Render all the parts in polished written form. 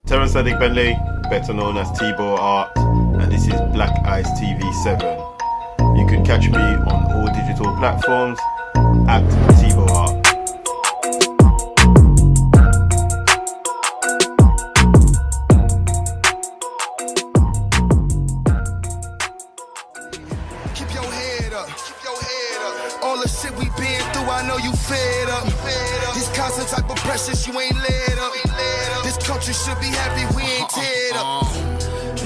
Terrence Adegbele, better known as T-Bo Art, and this is Black Eyes TV 7. You can catch me on all digital platforms at T-Bo Art. Keep your head up, keep your head up. All the shit we been through, I know you fed up. These constant type of pressures, you ain't led up. This country should be happy we ain't teared up.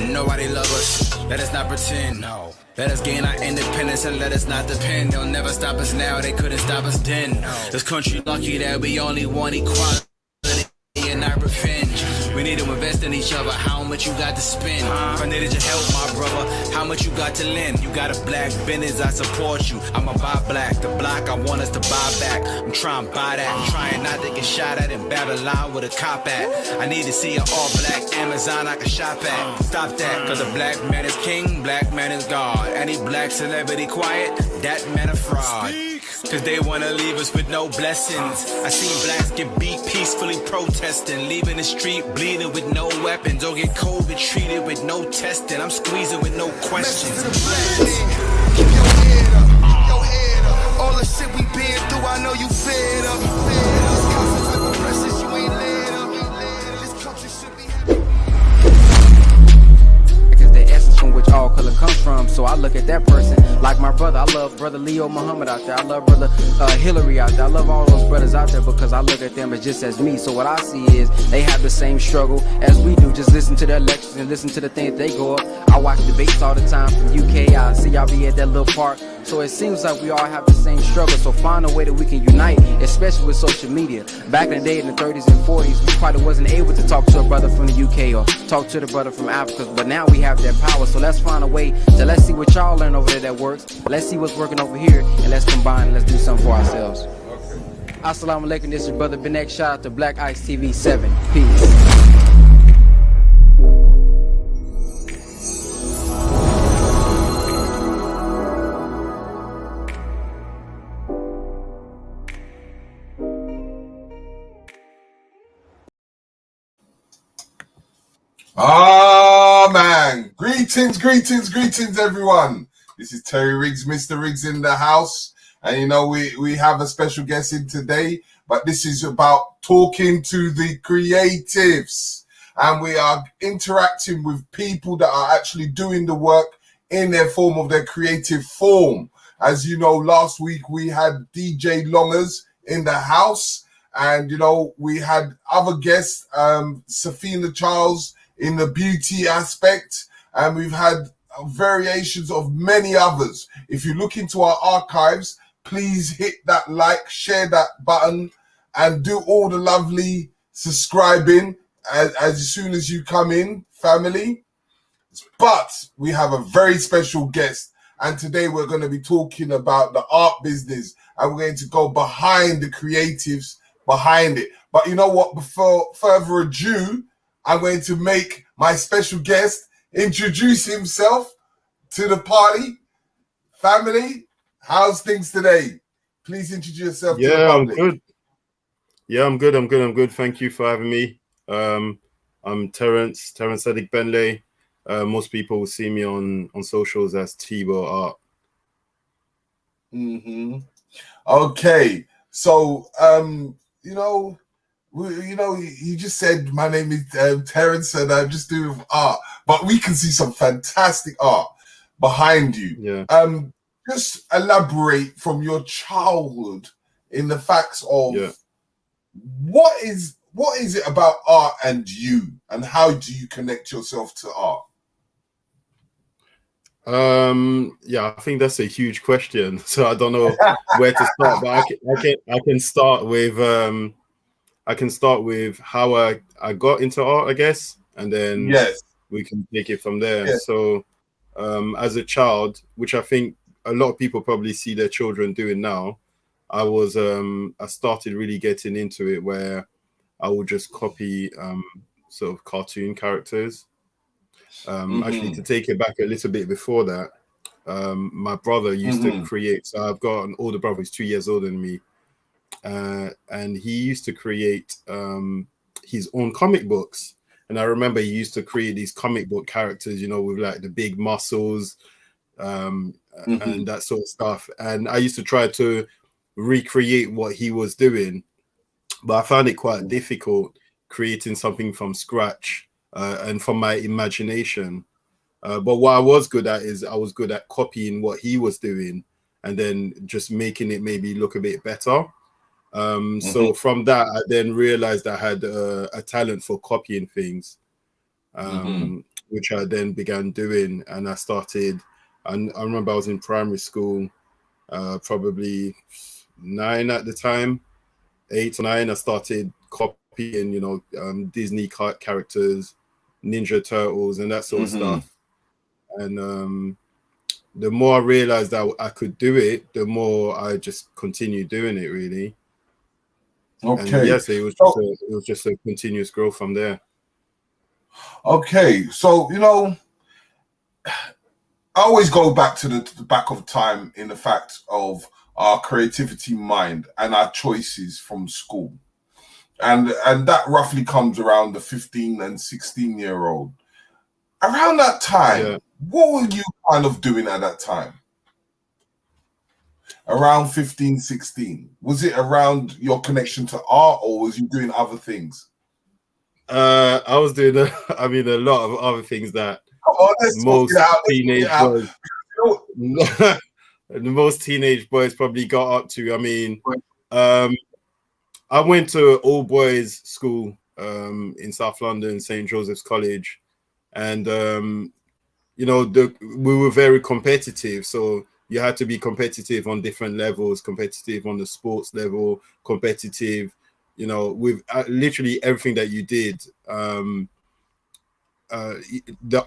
Nobody love us, let us not pretend. No. Let us gain our independence and let us not depend. They'll never stop us now, they couldn't stop us then. This country lucky that we only want equality and not revenge. We need to invest in each other. How much you got to spend? If I needed your help, my brother, how much you got to lend? You got a black business, I support you. I'ma buy black. The block I want us to buy back. I'm trying to buy that. I'm trying not to get shot at in Babylon with a cop at. I need to see an all black Amazon I can shop at. Stop that, cause a black man is king, black man is God. Any black celebrity quiet, that man a fraud. Cause they wanna leave us with no blessings. I seen blacks get beat peacefully protesting, leaving the street bleeding with no weapons, or get COVID treated with no testing. I'm squeezing with no questions. Keep your head up, keep your head up. All the shit we been through, I know you fed up. These constant type of pressures, you ain't led up. This country should be happy. The essence from which all color comes from. So I look at that person like my brother. I love brother Leo Muhammad out there. I love brother Hillary out there. I love all those brothers out there because I look at them as just as me. So what I see is they have the same struggle as we do. Just listen to their lectures and listen to the things they go up. I watch debates all the time from UK. I see y'all be at that little park. So it seems like we all have the same struggle. So find a way that we can unite, especially with social media. Back in the day in the 30s and 40s, we probably wasn't able to talk to a brother from the UK or talk to the brother from Africa. But now we have that power. So let's find a way to let's see what y'all learn over there that works. Let's see what's working over here, and let's combine and let's do something for ourselves. Assalamu alaikum, this is Brother Benek. Shout out to Black Ice TV 7. Peace. Man, greetings everyone. This is Terry Riggs, Mr. Riggs in the house, and you know we have a special guest in today, but this is about talking to the creatives, and we are interacting with people that are actually doing the work in their form of their creative form. As you know, last week we had DJ Longers in the house, and you know we had other guests, Safina Charles in the beauty aspect, and we've had variations of many others. If you look into our archives, please hit that like, share that button, and do all the lovely subscribing as soon as you come in, family. But we have a very special guest, and today we're going to be talking about the art business, and we're going to go behind the creatives behind it. But you know what, before further ado, I'm going to make my special guest introduce himself to the party. Family, how's things today? Please introduce yourself to the public. I'm good. Thank you for having me. I'm Terrence Adegbele. Most people will see me on socials as T-Bo Art. Okay, so you just said my name is Terrence and I'm just doing art, but we can see some fantastic art behind you. Yeah. Just elaborate from your childhood in the facts of what is it about art and you, and how do you connect yourself to art? I think that's a huge question, so I don't know where to start, but I can start with how I got into art, I guess, and then we can take it from there. So as a child, which I think a lot of people probably see their children doing now, I started really getting into it where I would just copy sort of cartoon characters. Actually, to take it back a little bit before that, my brother used to create. So I've got an older brother who's 2 years older than me, and he used to create his own comic books. And I remember he used to create these comic book characters, you know, with like the big muscles, and that sort of stuff. And I used to try to recreate what he was doing, but I found it quite difficult creating something from scratch and from my imagination. But what I was good at is I was good at copying what he was doing and then just making it maybe look a bit better. So from that, I then realized I had a talent for copying things, which I then began doing. And I started, and I remember I was in primary school, probably 9 at the time, 8 or 9. I started copying, you know, Disney characters, Ninja Turtles, and that sort of stuff. And the more I realized that I could do it, the more I just continued doing it, really. Okay. And yes, it was just a continuous growth from there. Okay, so you know, I always go back to the back of time in the fact of our creativity mind and our choices from school, and that roughly comes around the 15 and 16-year-old. Around that time, what were you kind of doing at that time? Around 15, 16, was it around your connection to art, or was you doing other things? I was doing, a lot of other things that most teenage boys probably got up to. I mean, I went to all boys school in South London, St. Joseph's College, and you know, we were very competitive. So you had to be competitive on different levels, competitive on the sports level, competitive, you know, with literally everything that you did. The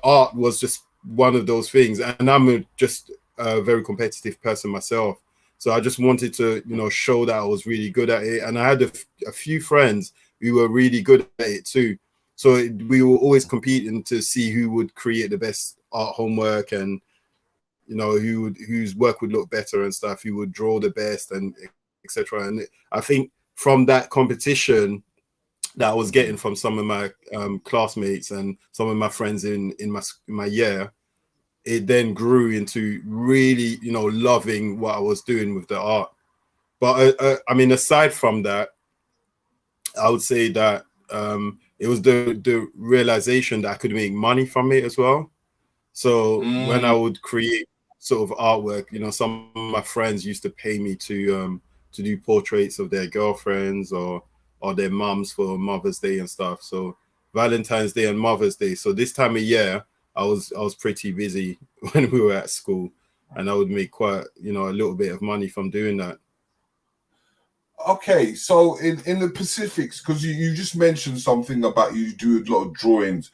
art was just one of those things. And I'm just a very competitive person myself. So I just wanted to, you know, show that I was really good at it. And I had a few friends who were really good at it too. So we were always competing to see who would create the best art homework, and you know, whose work would look better and stuff, who would draw the best, and etc. And I think from that competition that I was getting from some of my classmates and some of my friends in my year, it then grew into really, you know, loving what I was doing with the art. But I mean, aside from that, I would say that it was the realization that I could make money from it as well. So when I would create sort of artwork, you know, some of my friends used to pay me to do portraits of their girlfriends or their mums for Mother's Day and stuff. So Valentine's Day and Mother's Day. So this time of year, I was pretty busy when we were at school, and I would make quite, you know, a little bit of money from doing that. Okay, so in the Pacifics, because you just mentioned something about you do a lot of drawings.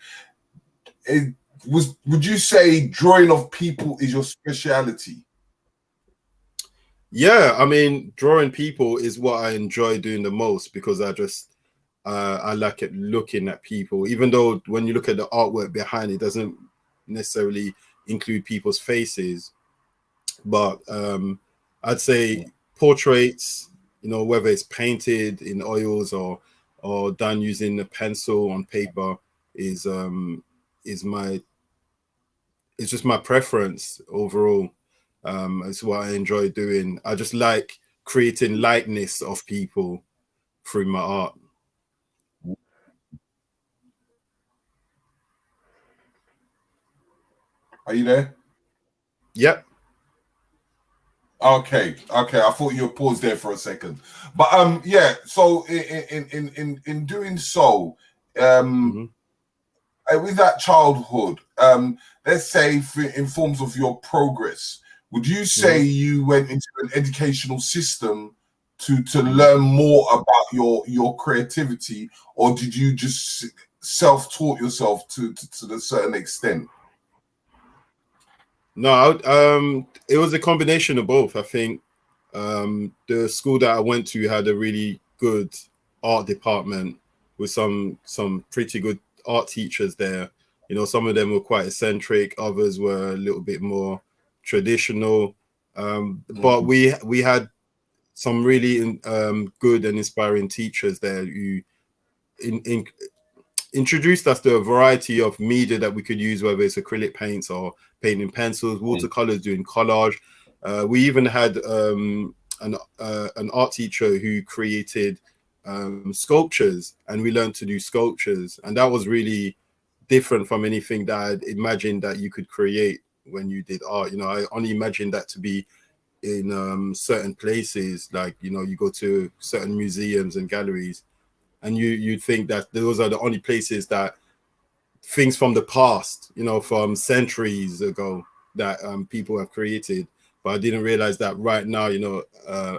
Would you say drawing of people is your speciality? Yeah, I mean, drawing people is what I enjoy doing the most, because I like it looking at people, even though when you look at the artwork behind it, doesn't necessarily include people's faces. But I'd say portraits, you know, whether it's painted in oils or done using a pencil on paper, is it's just my preference overall. It's what I enjoy doing. I just like creating likeness of people through my art. Are you there? Yep. Okay. I thought you were paused there for a second, but yeah. So in doing so, with that childhood, let's say in forms of your progress, would you say you went into an educational system to learn more about your creativity, or did you just self-taught yourself to a certain extent? No, it was a combination of both. I think the school that I went to had a really good art department with some pretty good art teachers there. You know, some of them were quite eccentric, others were a little bit more traditional. But we had some really good and inspiring teachers there who introduced us to a variety of media that we could use, whether it's acrylic paints or painting pencils, watercolors, doing collage. We even had an art teacher who created sculptures, and we learned to do sculptures, and that was really different from anything that I'd imagined that you could create when you did art. You know, I only imagined that to be in certain places, like, you know, you go to certain museums and galleries, and you'd think that those are the only places that things from the past, you know, from centuries ago, that people have created. But I didn't realize that right now, you know,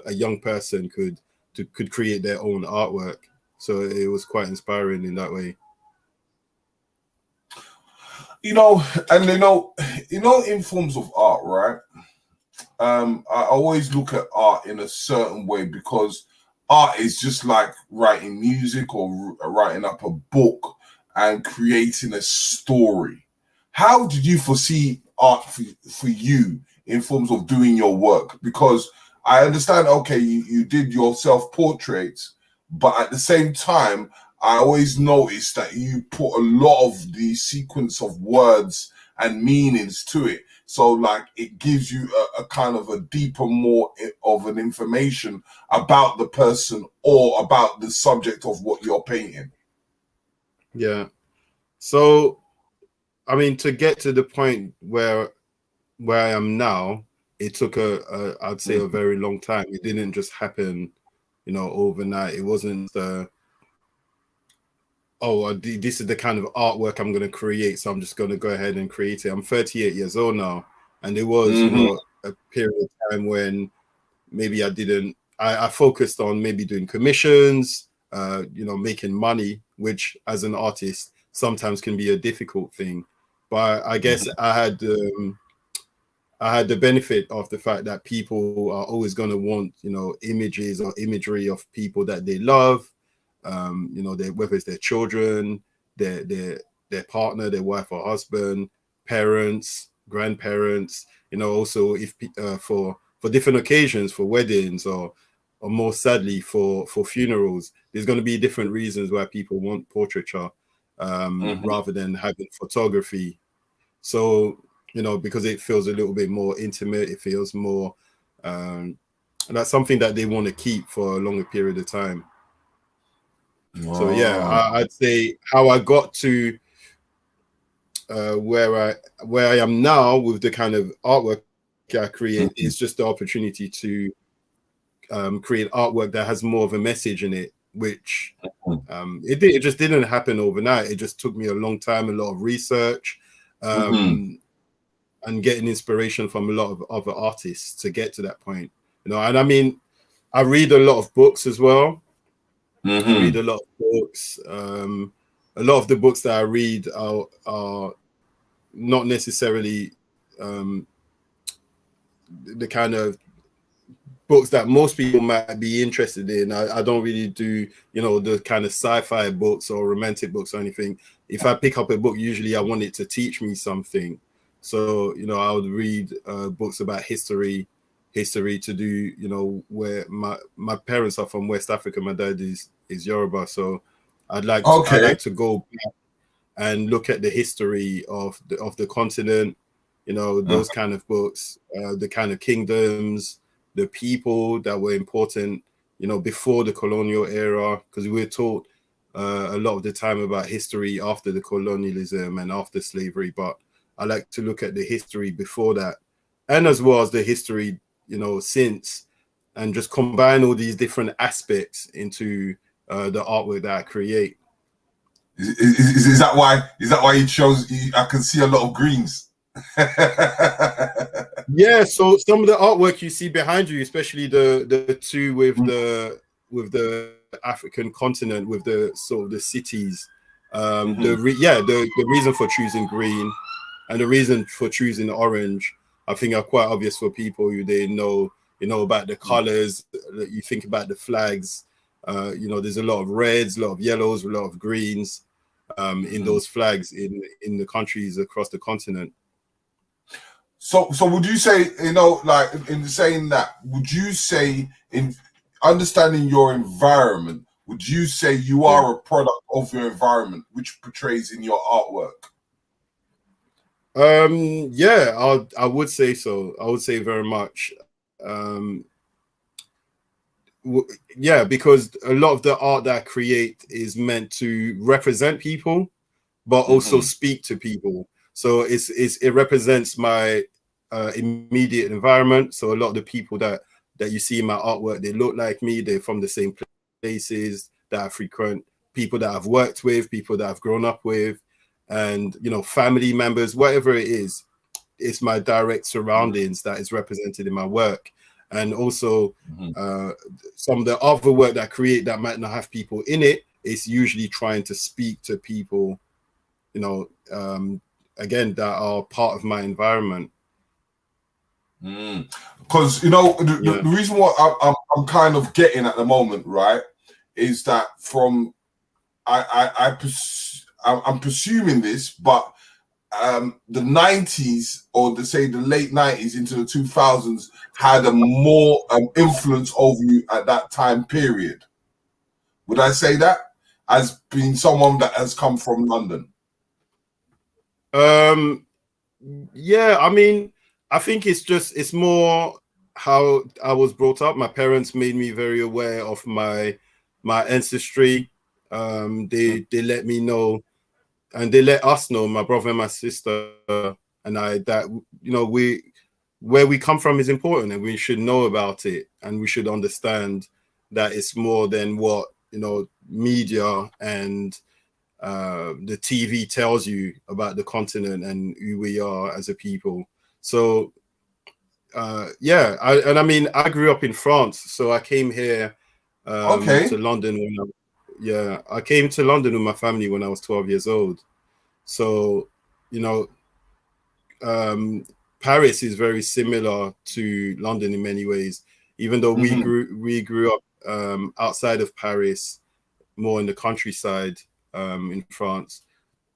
a young person could create their own artwork. So it was quite inspiring in that way. You know, and you know, in forms of art, right? I always look at art in a certain way, because art is just like writing music or writing up a book and creating a story. How did you foresee art for you in forms of doing your work? Because I understand, okay, you did your self-portraits, but at the same time, I always noticed that you put a lot of the sequence of words and meanings to it. So like it gives you a kind of a deeper, more of an information about the person or about the subject of what you're painting. Yeah. So, I mean, to get to the point where I am now, it took I'd say a very long time. It didn't just happen, you know, overnight. It wasn't this is the kind of artwork I'm going to create, so I'm just going to go ahead and create it. I'm 38 years old now, and it was, you know, a period of time when maybe I focused on maybe doing commissions, you know, making money, which as an artist sometimes can be a difficult thing. But I guess I had the benefit of the fact that people are always going to want, you know, images or imagery of people that they love. You know, whether it's their children, their partner, their wife or husband, parents, grandparents. You know, also if for different occasions, for weddings or more sadly for funerals, there's going to be different reasons why people want portraiture rather than having photography. So, you know, because it feels a little bit more intimate, it feels more, and that's something that they want to keep for a longer period of time. Wow. So yeah, I'd say how I got to where I am now with the kind of artwork I create is just the opportunity to create artwork that has more of a message in it, which it just didn't happen overnight. It just took me a long time, a lot of research, and getting inspiration from a lot of other artists to get to that point. You know, and I mean, I read a lot of books as well. I read a lot of books. A lot of the books that I read are not necessarily the kind of books that most people might be interested in. I don't really do, you know, the kind of sci-fi books or romantic books or anything. If I pick up a book, usually I want it to teach me something. So, you know, I would read books about history to do, you know, where my parents are from West Africa. My dad is Yoruba, so I'd like to go back and look at the history of the continent, you know, those kind of books, the kind of kingdoms, the people that were important, you know, before the colonial era, because we're taught a lot of the time about history after the colonialism and after slavery, but I like to look at the history before that, and as well as the history, you know, since, and just combine all these different aspects into the artwork that I create. Is that why it shows? I can see a lot of greens. Yeah, so some of the artwork you see behind you, especially the two with the African continent, with the sort of the cities, the reason for choosing green and the reason for choosing orange, I think are quite obvious for people who they know, you know, about the colors. You think about the flags, you know, there's a lot of reds, a lot of yellows, a lot of greens in those flags in the countries across the continent. So would you say, you know, like in saying that, would you say in understanding your environment, would you say you are a product of your environment, which portrays in your artwork? Yeah, I would say so. I would say very much. Yeah, because a lot of the art that I create is meant to represent people, but also speak to people. So it represents my immediate environment. So a lot of the people that you see in my artwork, they look like me. They're from the same places that I frequent, people that I've worked with, people that I've grown up with, and family members, whatever it is. It's my direct surroundings that is represented in my work. And also some of the other work that I create that might not have people in it is usually trying to speak to people, again, that are part of my environment. Because the reason what I'm kind of getting at the moment, right, is that from I'm presuming this, but the 90s, or the late 90s into the 2000s, had a more influence over you at that time period. Would I say that, as being someone that has come from London? Yeah, I mean, I think it's more how I was brought up. My parents made me very aware of my ancestry. They let me know, and they let us know, my brother and my sister and I, that where we come from is important, and we should know about it, and we should understand that it's more than what media and the TV tells you about the continent and who we are as a people. So yeah, I mean, I grew up in France, so I came here to London I came to London with my family when I was 12 years old. So Paris is very similar to London in many ways, even though we grew up outside of Paris, more in the countryside in France.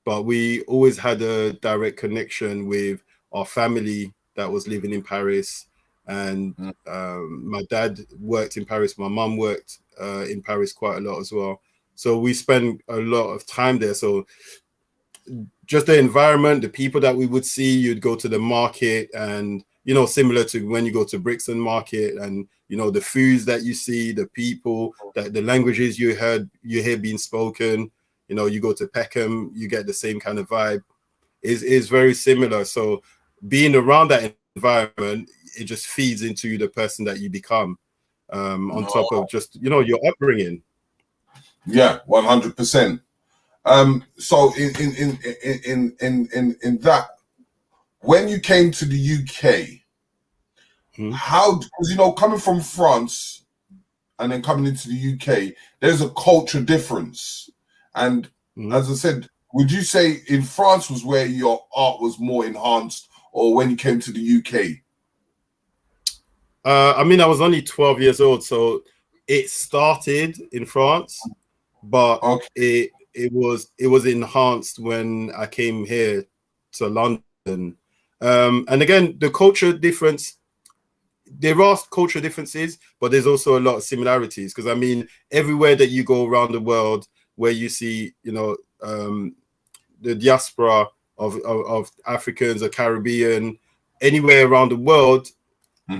But we always had a direct connection with our family that was living in Paris. And my dad worked in Paris. My mum worked in Paris quite a lot as well. So we spent a lot of time there. So just the environment, the people that we would see, you'd go to the market, and similar to when you go to Brixton Market, and the foods that you see, the people, that the languages you hear being spoken. You go to Peckham, you get the same kind of vibe. Is very similar. So being around that environment, it just feeds into the person that you become, on top of just your upbringing. Yeah, 100%. So in that, when you came to the UK, how, because coming from France and then coming into the UK, there's a culture difference. And as I said, would you say in France was where your art was more enhanced, or when you came to the UK? I mean, I was only 12 years old, so it started in France, but it was enhanced when I came here to London. And again, the culture difference, there are cultural differences, but there's also a lot of similarities. Because I mean, everywhere that you go around the world, where you see, the diaspora of Africans or Caribbean, anywhere around the world,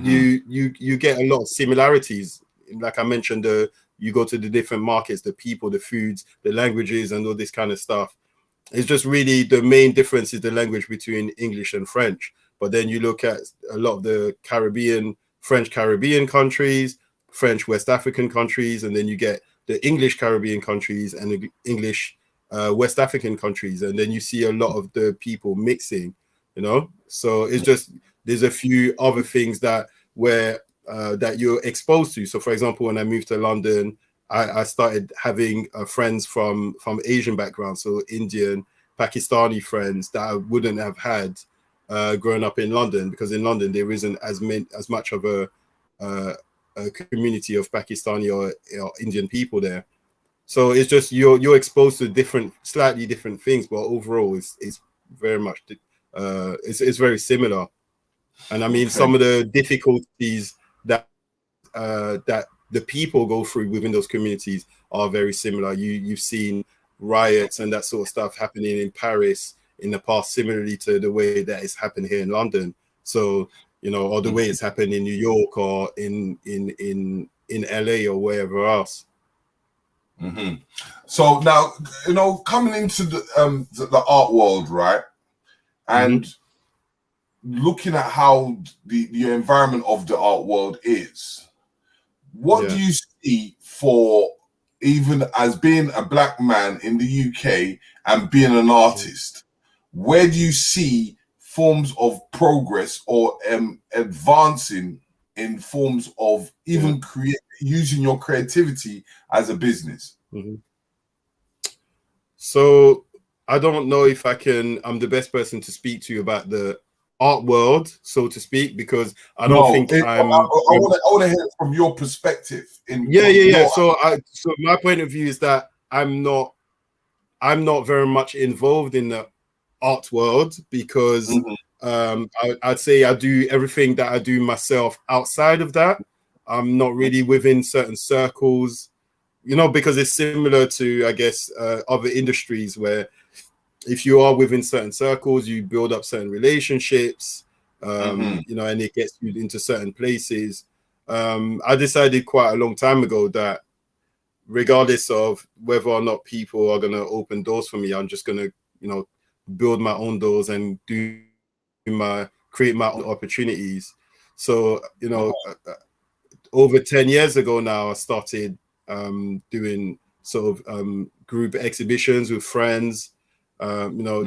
you get a lot of similarities. Like I mentioned, you go to the different markets, the people, the foods, the languages, and all this kind of stuff. It's just really the main difference is the language between English and French. But then you look at a lot of the French Caribbean countries, French West African countries, and then you get the English Caribbean countries and the English West African countries. And then you see a lot of the people mixing, So it's just, there's a few other things that you're exposed to. So for example, when I moved to London, I started having friends from Asian backgrounds, so Indian, Pakistani friends that I wouldn't have had growing up in London, because in London there isn't as much of a community of Pakistani or Indian people there. So it's just you're exposed to slightly different things, but overall it's very much it's very similar. And I mean, some of the difficulties that the people go through within those communities are very similar. You've seen riots and that sort of stuff happening in Paris in the past, similarly to the way that it's happened here in London. So, you know, or the way it's happened in New York or in LA or wherever else. So now, you know, coming into the art world, right, and looking at how the environment of the art world is, what do you see for, even as being a black man in the UK and being an artist, where do you see forms of progress or advancing in forms of even using your creativity as a business? So I don't know if I'm the best person to speak to you about the art world, so to speak, because I don't think I want to hear it from your perspective. So my point of view is that I'm not very much involved in the art world, because I'd say I do everything that I do myself outside of that. I'm not really within certain circles, you know, because it's similar to, I guess, other industries where if you are within certain circles, you build up certain relationships, you know, and it gets you into certain places. I decided quite a long time ago that regardless of whether or not people are going to open doors for me, I'm just going to, you know, build my own doors and create my own opportunities. So, you know, over 10 years ago now, I started doing sort of group exhibitions with friends. You know,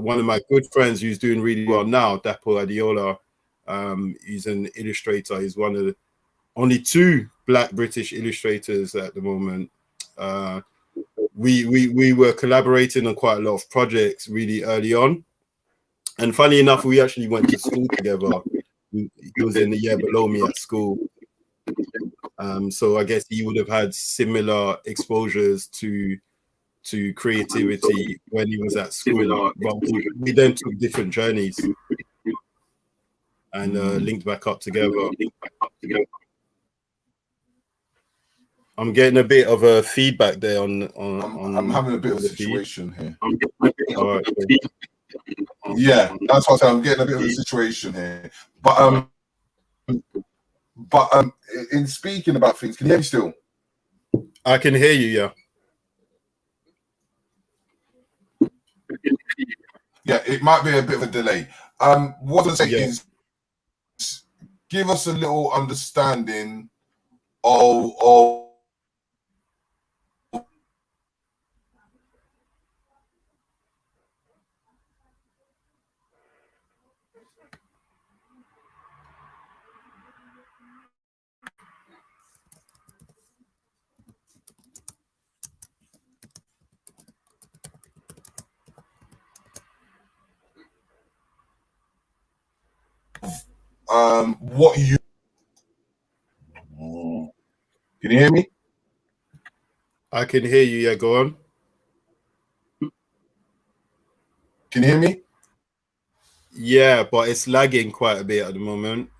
one of my good friends who's doing really well now, Dapo Adiola, he's an illustrator. He's one of the only 2 Black British illustrators at the moment. We were collaborating on quite a lot of projects really early on. And funny enough, we actually went to school together. He was in the year below me at school. So I guess he would have had similar exposures to creativity when he was at school. But we then took different journeys and linked back up together. I'm getting a bit of a feedback there on I'm having a bit of a situation here. All right. Yeah, that's what I'm saying. I'm getting a bit of a situation here. But in speaking about things, can you hear me still? I can hear you, yeah. Yeah, it might be a bit of a delay. What I say is, give us a little understanding of what you. Can you hear me? I can hear you. Yeah, go on. Can you hear me? Yeah, but it's lagging quite a bit at the moment.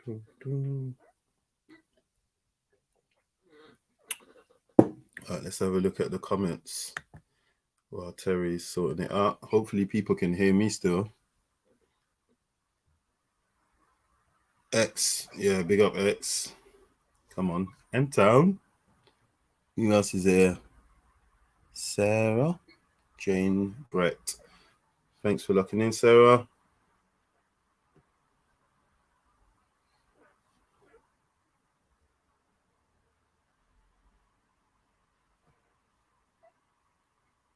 All right, let's have a look at the comments while Terry's sorting it out. Hopefully people can hear me still. X, yeah, big up X. Come on, M-Town. Who else is there? Sarah, Jane, Brett. Thanks for locking in, Sarah.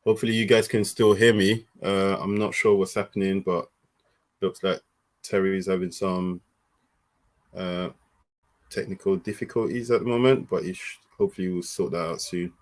Hopefully you guys can still hear me. I'm not sure what's happening, but looks like Terry's having some technical difficulties at the moment, but hopefully we'll sort that out soon.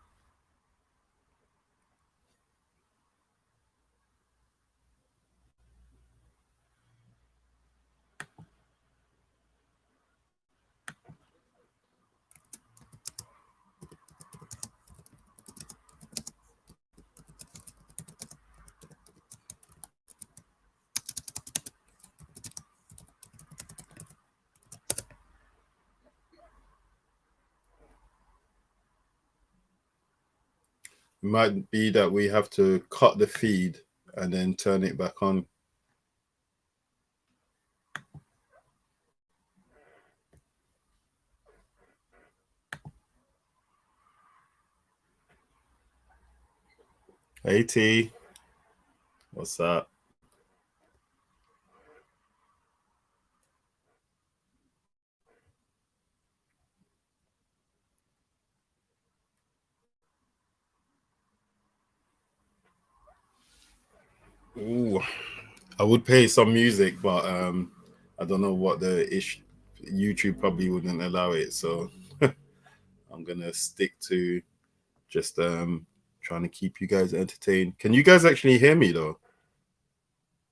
It might be that we have to cut the feed and then turn it back on. Hey T, what's up? Ooh, I would play some music, but I don't know what the issue. YouTube probably wouldn't allow it, so I'm gonna stick to just trying to keep you guys entertained. Can you guys actually hear me though?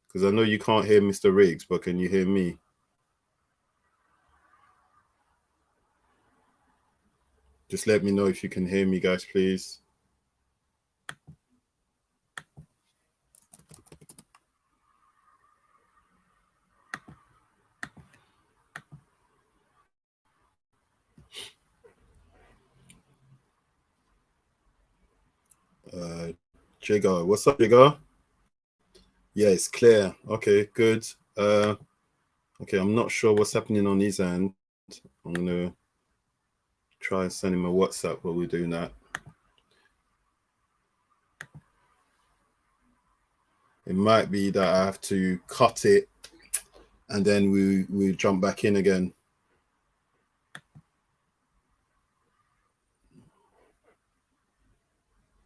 Because I know you can't hear Mr. Riggs, but can you hear me? Just let me know if you can hear me, guys, please. Jigger, what's up, Jigger? Yeah, it's clear. Okay, good. Okay, I'm not sure what's happening on his end. I'm gonna try and send him a WhatsApp while we're doing that. It might be that I have to cut it and then we jump back in again.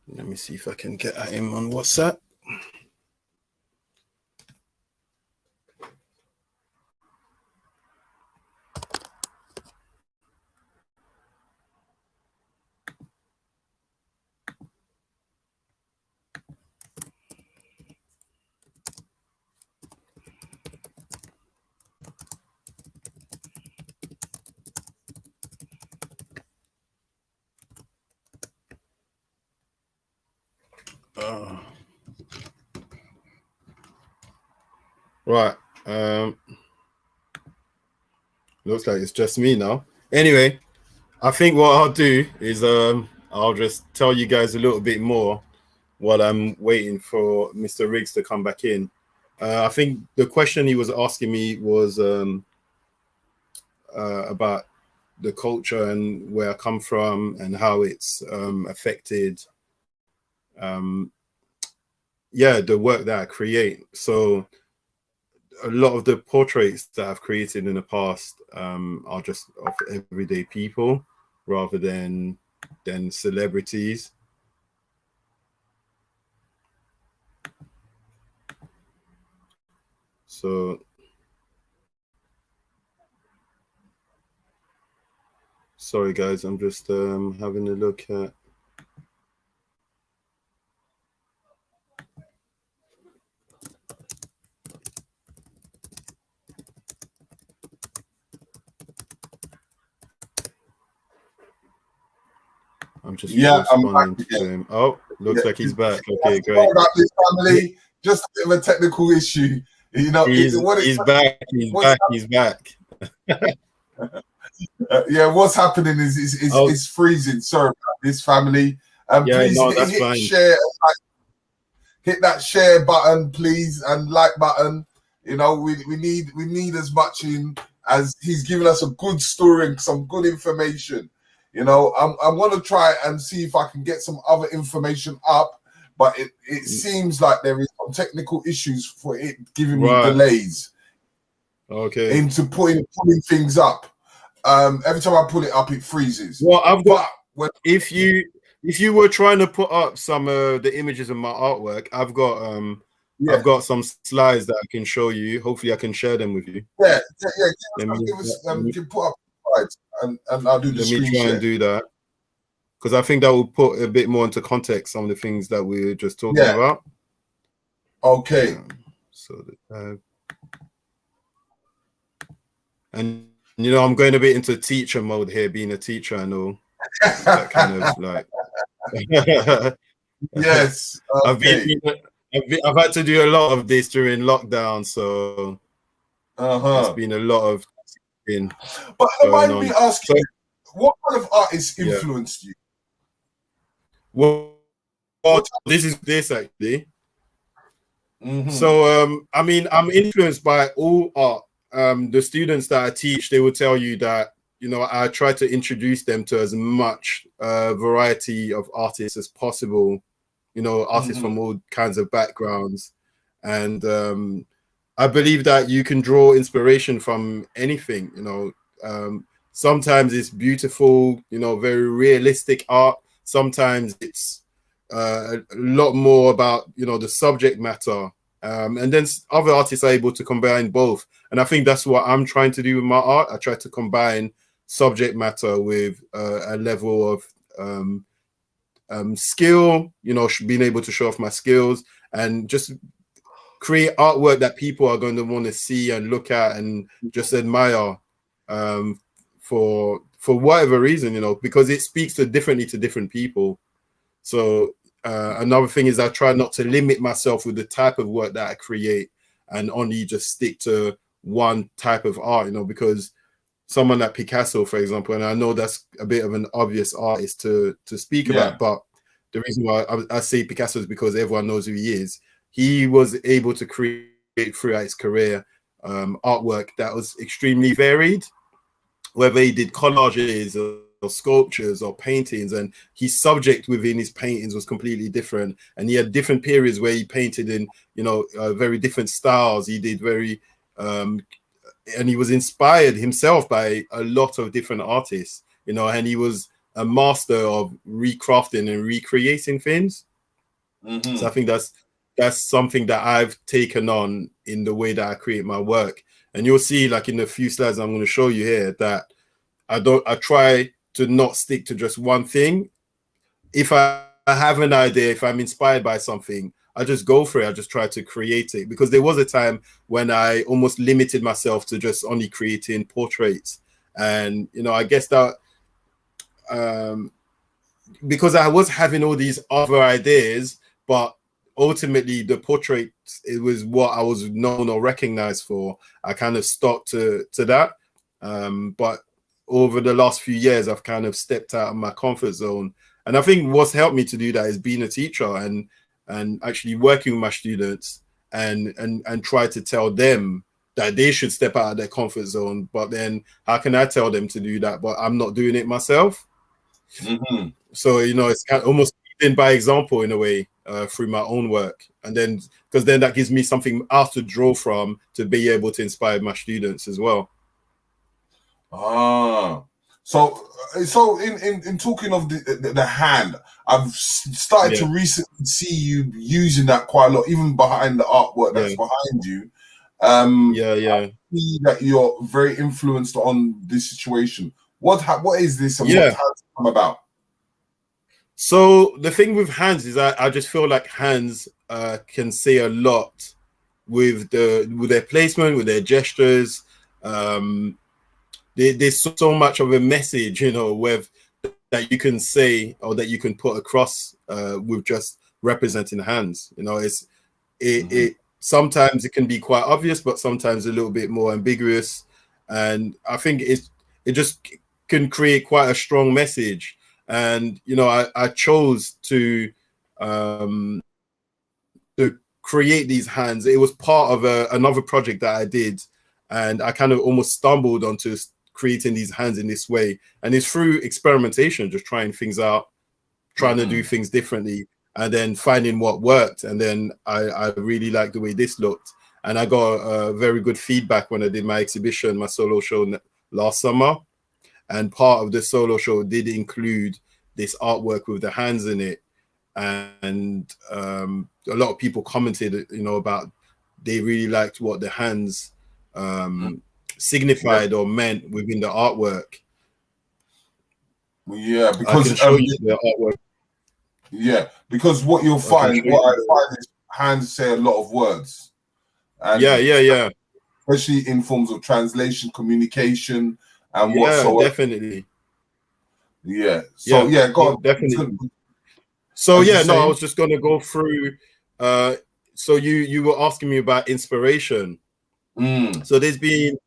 Let me see if I can get at him on WhatsApp. Right. Looks like it's just me now. Anyway, I think what I'll do is I'll just tell you guys a little bit more while I'm waiting for Mr. Riggs to come back in. I think the question he was asking me was about the culture and where I come from and how it's affected the work that I create. So a lot of the portraits that I've created in the past are just of everyday people rather than celebrities. So sorry guys, I'm just having a look at I'm just responding to him. Oh, looks like he's back. Okay, great. About this family, just a bit of a technical issue. You know, he's back. He's back. Yeah, what's happening is freezing. Sorry about this family. Please hit share. Hit that share button, please, and like button. You know, we need as much in as he's giving us a good story and some good information. You know, I'm going to try and see if I can get some other information up, but it seems like there is some technical issues for it giving me delays. Okay. Into pulling things up. Every time I pull it up, it freezes. Well, if you were trying to put up some of the images of my artwork, I've got some slides that I can show you. Hopefully, I can share them with you. Yeah. Give us, put up slides, and I'll do the Let screen me try share. and do that, because I think that will put a bit more into context some of the things that we were just talking about. Okay. So, and you know, I'm going a bit into teacher mode here, being a teacher and all. That kind of like. Yes. Okay. I've had to do a lot of this during lockdown, so it's been a lot of. But mind me asking, what kind of artists influenced you? Well, this is this actually. So I mean, I'm influenced by all art. The students that I teach, they will tell you that, you know, I try to introduce them to as much variety of artists as possible, you know, artists from all kinds of backgrounds. And I believe that you can draw inspiration from anything, you know. Sometimes it's beautiful, you know, very realistic art. Sometimes it's a lot more about, you know, the subject matter. And then other artists are able to combine both. And I think that's what I'm trying to do with my art. I try to combine subject matter with a level of skill, you know, being able to show off my skills and just create artwork that people are going to want to see and look at and just admire for whatever reason, you know, because it speaks differently to different people. So another thing is I try not to limit myself with the type of work that I create and only just stick to one type of art, you know, because someone like Picasso, for example, and I know that's a bit of an obvious artist to speak about, but the reason why I say Picasso is because everyone knows who he is. He was able to create throughout his career artwork that was extremely varied, whether he did collages or sculptures or paintings, and his subject within his paintings was completely different. And he had different periods where he painted in, you know, very different styles. He did very, and he was inspired himself by a lot of different artists, you know, and he was a master of recrafting and recreating things. So I think that's something that I've taken on in the way that I create my work. And you'll see, like in the few slides I'm going to show you here, that I try to not stick to just one thing. If I have an idea, if I'm inspired by something, I just go for it. I just try to create it, because there was a time when I almost limited myself to just only creating portraits. And, you know, I guess that because I was having all these other ideas, but ultimately the portrait, it was what I was known or recognized for. I kind of stuck to that. But over the last few years, I've kind of stepped out of my comfort zone. And I think what's helped me to do that is being a teacher and actually working with my students and try to tell them that they should step out of their comfort zone. But then how can I tell them to do that, but I'm not doing it myself? So, you know, it's kind of almost by example in a way through my own work. And then, because then that gives me something else to draw from to be able to inspire my students as well. So in talking of the hand, I've started to recently see you using that quite a lot, even behind the artwork that's behind you. I see that you're very influenced on this situation. What is this, and what has it come about? So the thing with hands is I just feel like hands can say a lot with their placement, with their gestures. There's so much of a message, you know, that you can say or that you can put across with just representing hands. You know, it sometimes it can be quite obvious, but sometimes a little bit more ambiguous. And I think it just can create quite a strong message. And, you know, I chose to create these hands. It was part of another project that I did, and I kind of almost stumbled onto creating these hands in this way. And it's through experimentation, just trying things out, trying to do things differently, and then finding what worked. And then I really liked the way this looked. And I got very good feedback when I did my exhibition, my solo show last summer. And part of the solo show did include this artwork with the hands in it. And a lot of people commented, you know, about they really liked what the hands signified or meant within the artwork. Yeah, I because can show you the artwork. Yeah, because what you'll find, what I find is hands say a lot of words. And yeah. Especially in forms of translation, communication, and whatsoever. Definitely. Yeah. So yeah, go on. Definitely. So yeah, no, I was just gonna go through. So you were asking me about inspiration. So there's been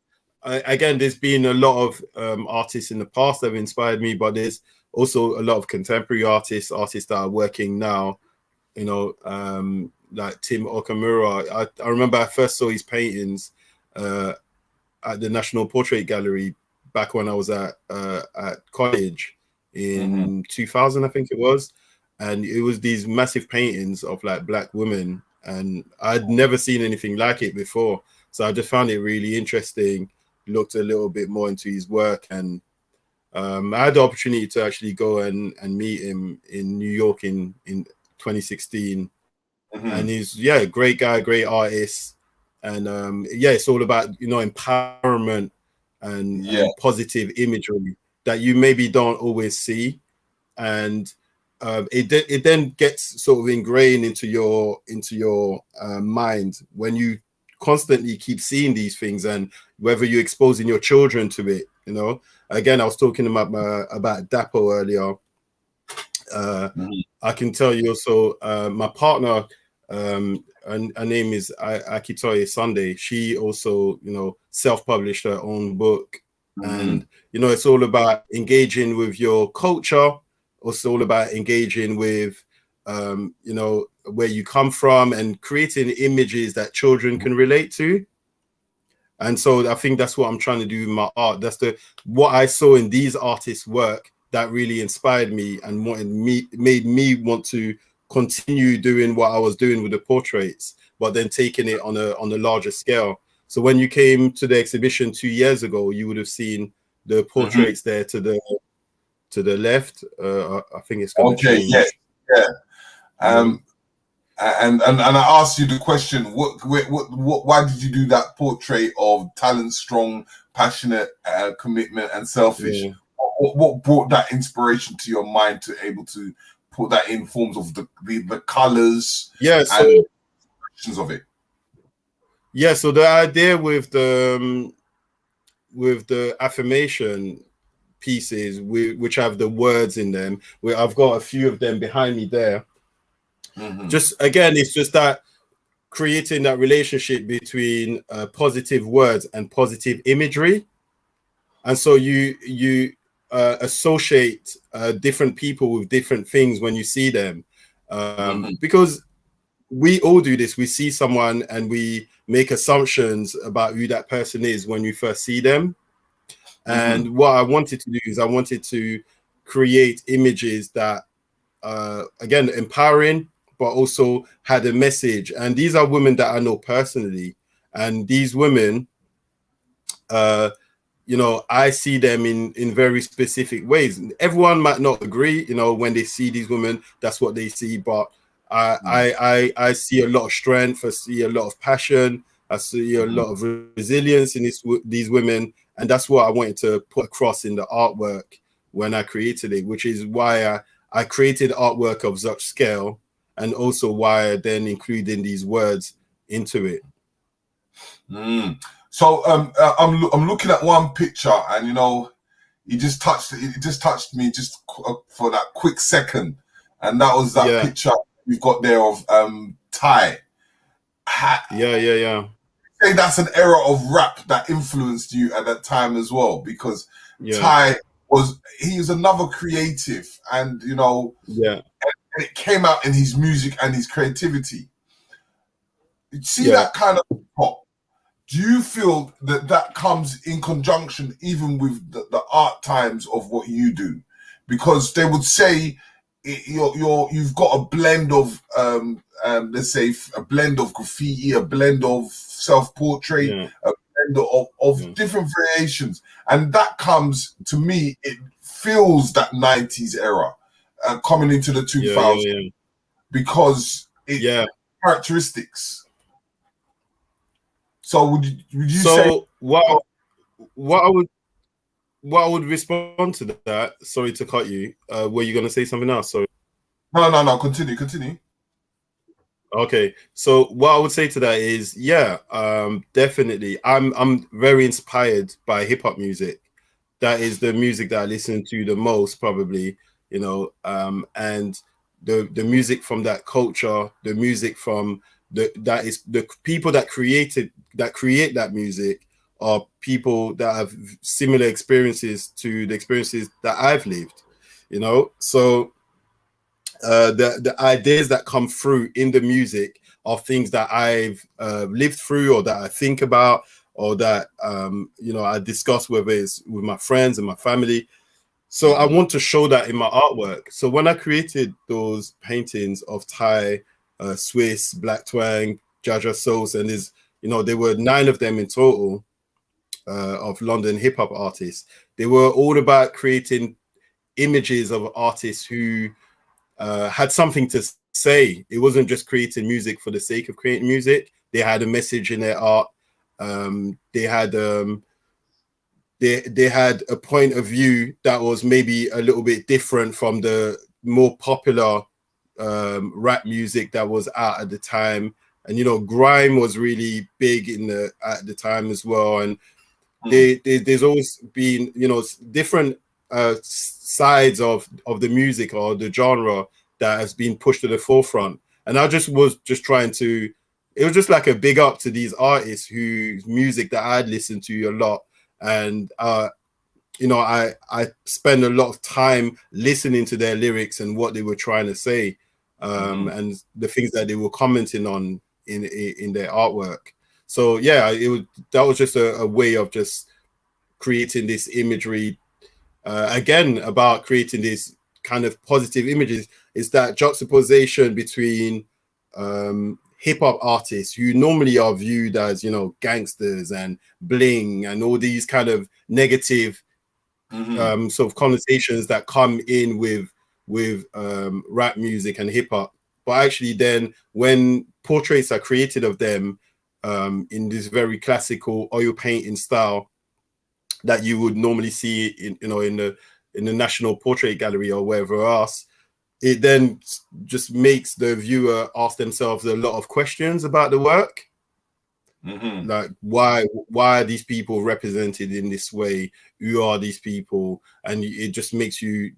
there's been a lot of artists in the past that have inspired me, but there's also a lot of contemporary artists that are working now. You know, like Tim Okamura. I remember I first saw his paintings at the National Portrait Gallery back when I was at college in 2000, I think it was, and it was these massive paintings of like black women, and I'd never seen anything like it before. So I just found it really interesting. Looked a little bit more into his work, and I had the opportunity to actually go and meet him in New York in 2016. And he's a great guy, great artist, and it's all about, you know, empowerment and positive imagery that you maybe don't always see, and it then gets sort of ingrained into your mind when you constantly keep seeing these things, and whether you're exposing your children to it. You know, again, I was talking about Dapo earlier. I can tell you also, my partner, her name is Akitoye Sunday. She also, you know, self-published her own book, and you know, it's all about engaging with your culture. Also, all about engaging with, you know, where you come from, and creating images that children can relate to. And so I think that's what I'm trying to do with my art. That's what I saw in these artists' work that really inspired me and made me want to continue doing what I was doing with the portraits, but then taking it on a larger scale. So when you came to the exhibition 2 years ago, you would have seen the portraits there to the left. I think it's going to change. And I asked you the question: why did you do that portrait of talent, strong, passionate, commitment, and selfish? Yeah. What brought that inspiration to your mind to able to put that in forms of the colors? Yeah, so and expressions of it. Yeah, so the idea with the affirmation pieces, which have the words in them, where I've got a few of them behind me there. Just again, it's just that creating that relationship between positive words and positive imagery, and so you associate different people with different things when you see them, because we all do this. We see someone and we make assumptions about who that person is when you first see them. And what I wanted to do is I wanted to create images that, again, empowering, but also had a message. And these are women that I know personally. And these women, you know, I see them in very specific ways. Everyone might not agree, you know, when they see these women, that's what they see. But I see a lot of strength. I see a lot of passion. I see a lot of resilience in these women. And that's what I wanted to put across in the artwork when I created it, which is why I created artwork of such scale, and also why I then including these words into it. So I'm looking at one picture, and you know, it just touched me just for that quick second, and that was that picture you've got there of Ty. Yeah. I say that's an era of rap that influenced you at that time as well, because Ty was another creative, and you know, and it came out in his music and his creativity. You see that kind of pop. Do you feel that comes in conjunction even with the art times of what you do? Because they would say you've got a blend of let's say a blend of graffiti, a blend of self-portrait, a blend of different variations, and that comes to me. It feels that 90s era coming into the 2000s because it characteristics. So would you say what I would what I would respond to that, sorry to cut you, were you going to say something else? Sorry. No, continue. Okay, so what I would say to that is, yeah, definitely. I'm very inspired by hip hop music. That is the music that I listen to the most, probably, and the music from that culture, the music from that is the people that create that music are people that have similar experiences to the experiences that I've lived, so the ideas that come through in the music are things that I've lived through, or that I think about, or that I discuss, whether it's with my friends and my family. So I want to show that in my artwork. So when I created those paintings of Thai, Swiss, Black Twang, Jaja Souls, and there were 9 of them in total, of London hip hop artists. They were all about creating images of artists who had something to say. It wasn't just creating music for the sake of creating music. They had a message in their art. They had a point of view that was maybe a little bit different from the more popular rap music that was out at the time. And grime was really big at the time as well. And there's always been different sides of the music or the genre that has been pushed to the forefront. And I was just trying to, it was just like a big up to these artists whose music that I'd listened to a lot. And I spend a lot of time listening to their lyrics and what they were trying to say, and the things that they were commenting on in their artwork. So yeah, that was just a way of just creating this imagery, again, about creating this kind of positive images. Is that juxtaposition between hip hop artists who normally are viewed as gangsters and bling and all these kind of negative sort of connotations that come in with rap music and hip hop. But actually, then when portraits are created of them in this very classical oil painting style that you would normally see in the National Portrait Gallery or wherever else, it then just makes the viewer ask themselves a lot of questions about the work. Like, why are these people represented in this way? Who are these people? And it just makes you,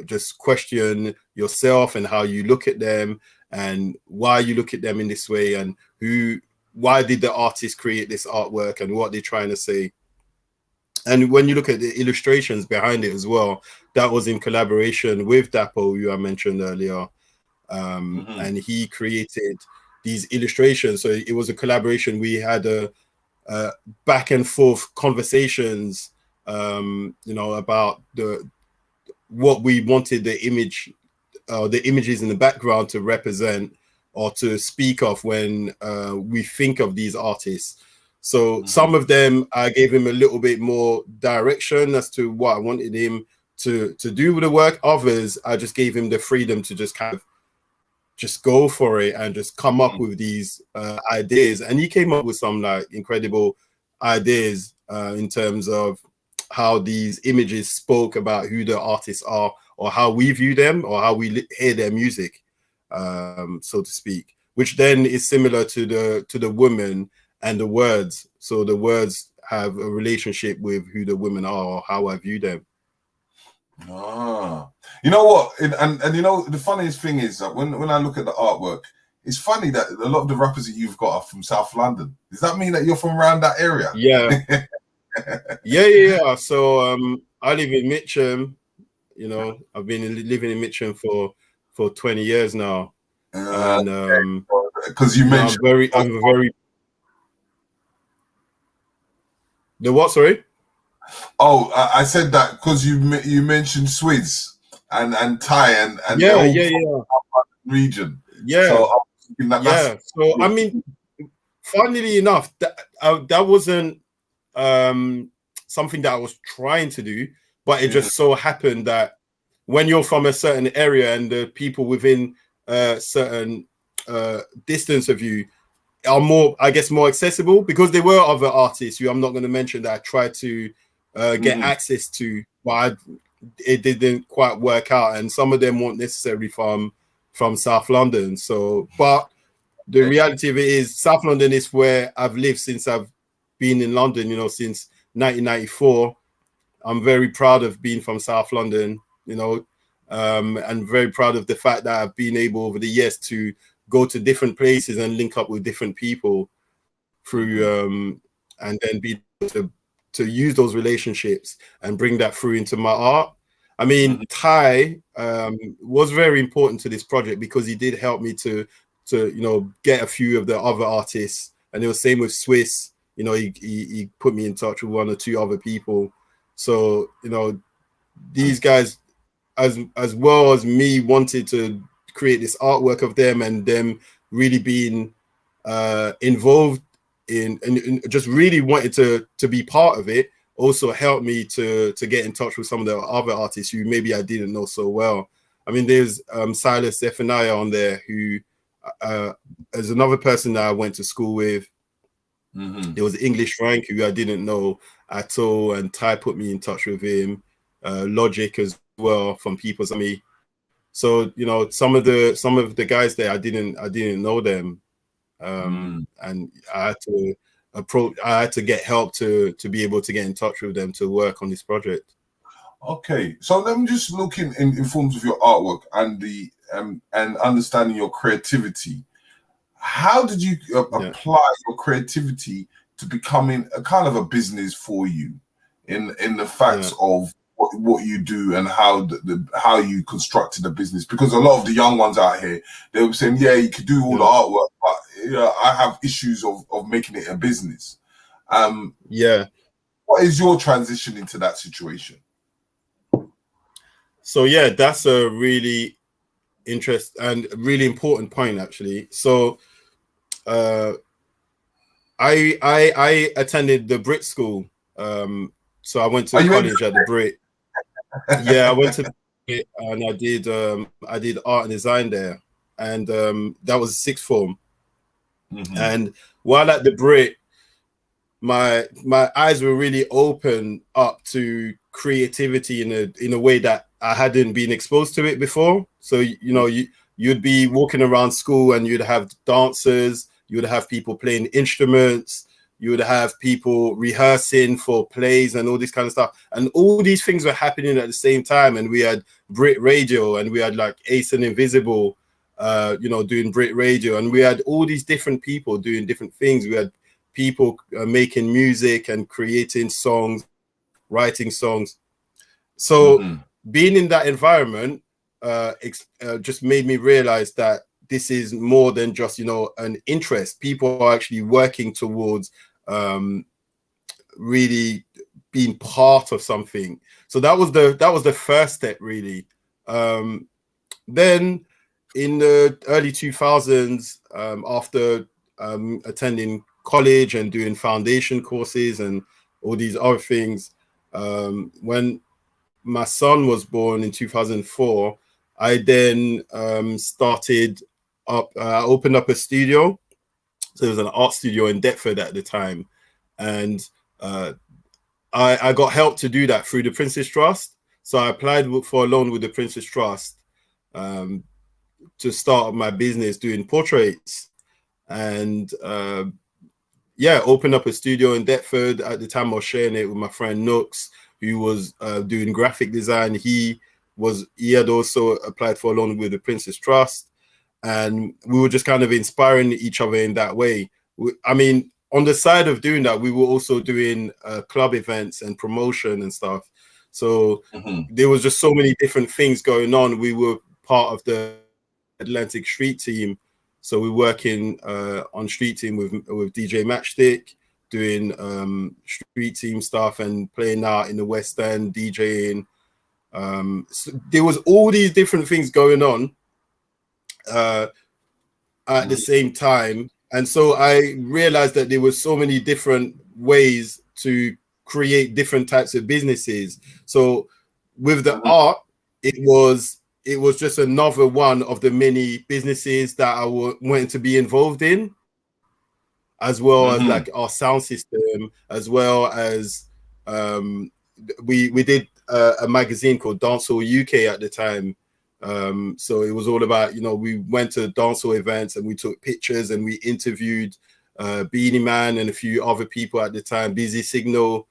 just question yourself and how you look at them, and why you look at them in this way, and why did the artist create this artwork, and what they're trying to say. And when you look at the illustrations behind it as well, that was in collaboration with Dapo, who I mentioned earlier. And he created these illustrations. So it was a collaboration. We had a back and forth conversations, about what we wanted the images in the background to represent or to speak of when we think of these artists. So some of them, I gave him a little bit more direction as to what I wanted him to do with the work. Others, I just gave him the freedom to just kind of just go for it and just come up with these ideas. And he came up with some like incredible ideas in terms of how these images spoke about who the artists are, or how we view them, or how we hear their music, so to speak, which then is similar to the woman and the words. So the words have a relationship with who the women are, or how I view them. You know what? And the funniest thing is that when I look at the artwork, it's funny that a lot of the rappers that you've got are from South London. Does that mean that you're from around that area? Yeah. yeah. So I live in Mitcham. I've been living in Mitcham for 20 years now. And because you mentioned I'm very the what? Sorry. Oh, I said that because you mentioned Swizz and Thai and the region. Yeah. So So I mean, funnily enough, that wasn't something that I was trying to do, but it just so happened that when you're from a certain area and the people within a certain distance of you are more, I guess, more accessible, because there were other artists who I'm not going to mention that I tried to get access to, but it didn't quite work out, and some of them weren't necessarily from South London. So, but the reality of it is, South London is where I've lived since I've been in London, you know, since 1994. I'm very proud of being from South London, you know, and very proud of the fact that I've been able over the years to go to different places and link up with different people through, and then be able to use those relationships and bring that through into my art. I mean, Ty was very important to this project because he did help me to you know, get a few of the other artists, and it was same with Swiss. You know, he put me in touch with 1 or 2 other people. So, you know, these guys, as well as me, wanted to create this artwork of them, and them really being involved in, and just really wanted to be part of it, also helped me to get in touch with some of the other artists who maybe I didn't know so well. I mean, there's Silas Zephaniah on there, who is another person that I went to school with. There was English Frank, who I didn't know at all, and Ty put me in touch with him. Logic as well from People's Army. So, you know, some of the guys there, I didn't know them, and I had to get help to be able to get in touch with them to work on this project. Okay, so let me just look in forms of your artwork and the and understanding your creativity. How did you apply your creativity to becoming a kind of a business for you, in the facts of what you do and how how you constructed a business? Because a lot of the young ones out here, they were saying, yeah, you could do all the artwork, but you know, I have issues of making it a business. What is your transition into that situation? So yeah, that's a really interesting and really important point, actually. So I attended the Brit school. So I went to college at the Brit. Yeah, I went to Brit, and I did art and design there, and that was 6th form. And while at the Brit, my eyes were really open up to creativity in a way that I hadn't been exposed to it before. So, you know, you'd be walking around school and you'd have dancers, you would have people playing instruments, you would have people rehearsing for plays and all this kind of stuff. And all these things were happening at the same time. And we had Brit Radio, and we had like Ace and Invisible, you know, doing Brit Radio. And we had all these different people doing different things. We had people making music and creating songs, writing songs. So being in that environment just made me realize that this is more than just, you know, an interest. People are actually working towards really being part of something. So that was the first step, really. Then in the early 2000s, after attending college and doing foundation courses and all these other things, when my son was born in 2004, I then started up, I opened up a studio. So there was an art studio in Deptford at the time. And I got help to do that through the Prince's Trust. So I applied for a loan with the Prince's Trust to start my business doing portraits. And yeah, opened up a studio in Deptford. At the time I was sharing it with my friend Nooks, who was doing graphic design. He had also applied for a loan with the Prince's Trust, and we were just kind of inspiring each other in that way. I mean, on the side of doing that, we were also doing club events and promotion and stuff. So there was just so many different things going on. We were part of the Atlantic Street team. So we're working on street team with DJ Matchstick, doing street team stuff and playing out in the West End, DJing. So there was all these different things going on at the same time. And so I realized that there were so many different ways to create different types of businesses. So with the art, it was just another one of the many businesses that I wanted to be involved in, as well as like our sound system, as well as we did a magazine called Dancehall UK at the time. So it was all about, you know, we went to dancehall events and we took pictures and we interviewed Beanie Man and a few other people at the time, Busy Signal.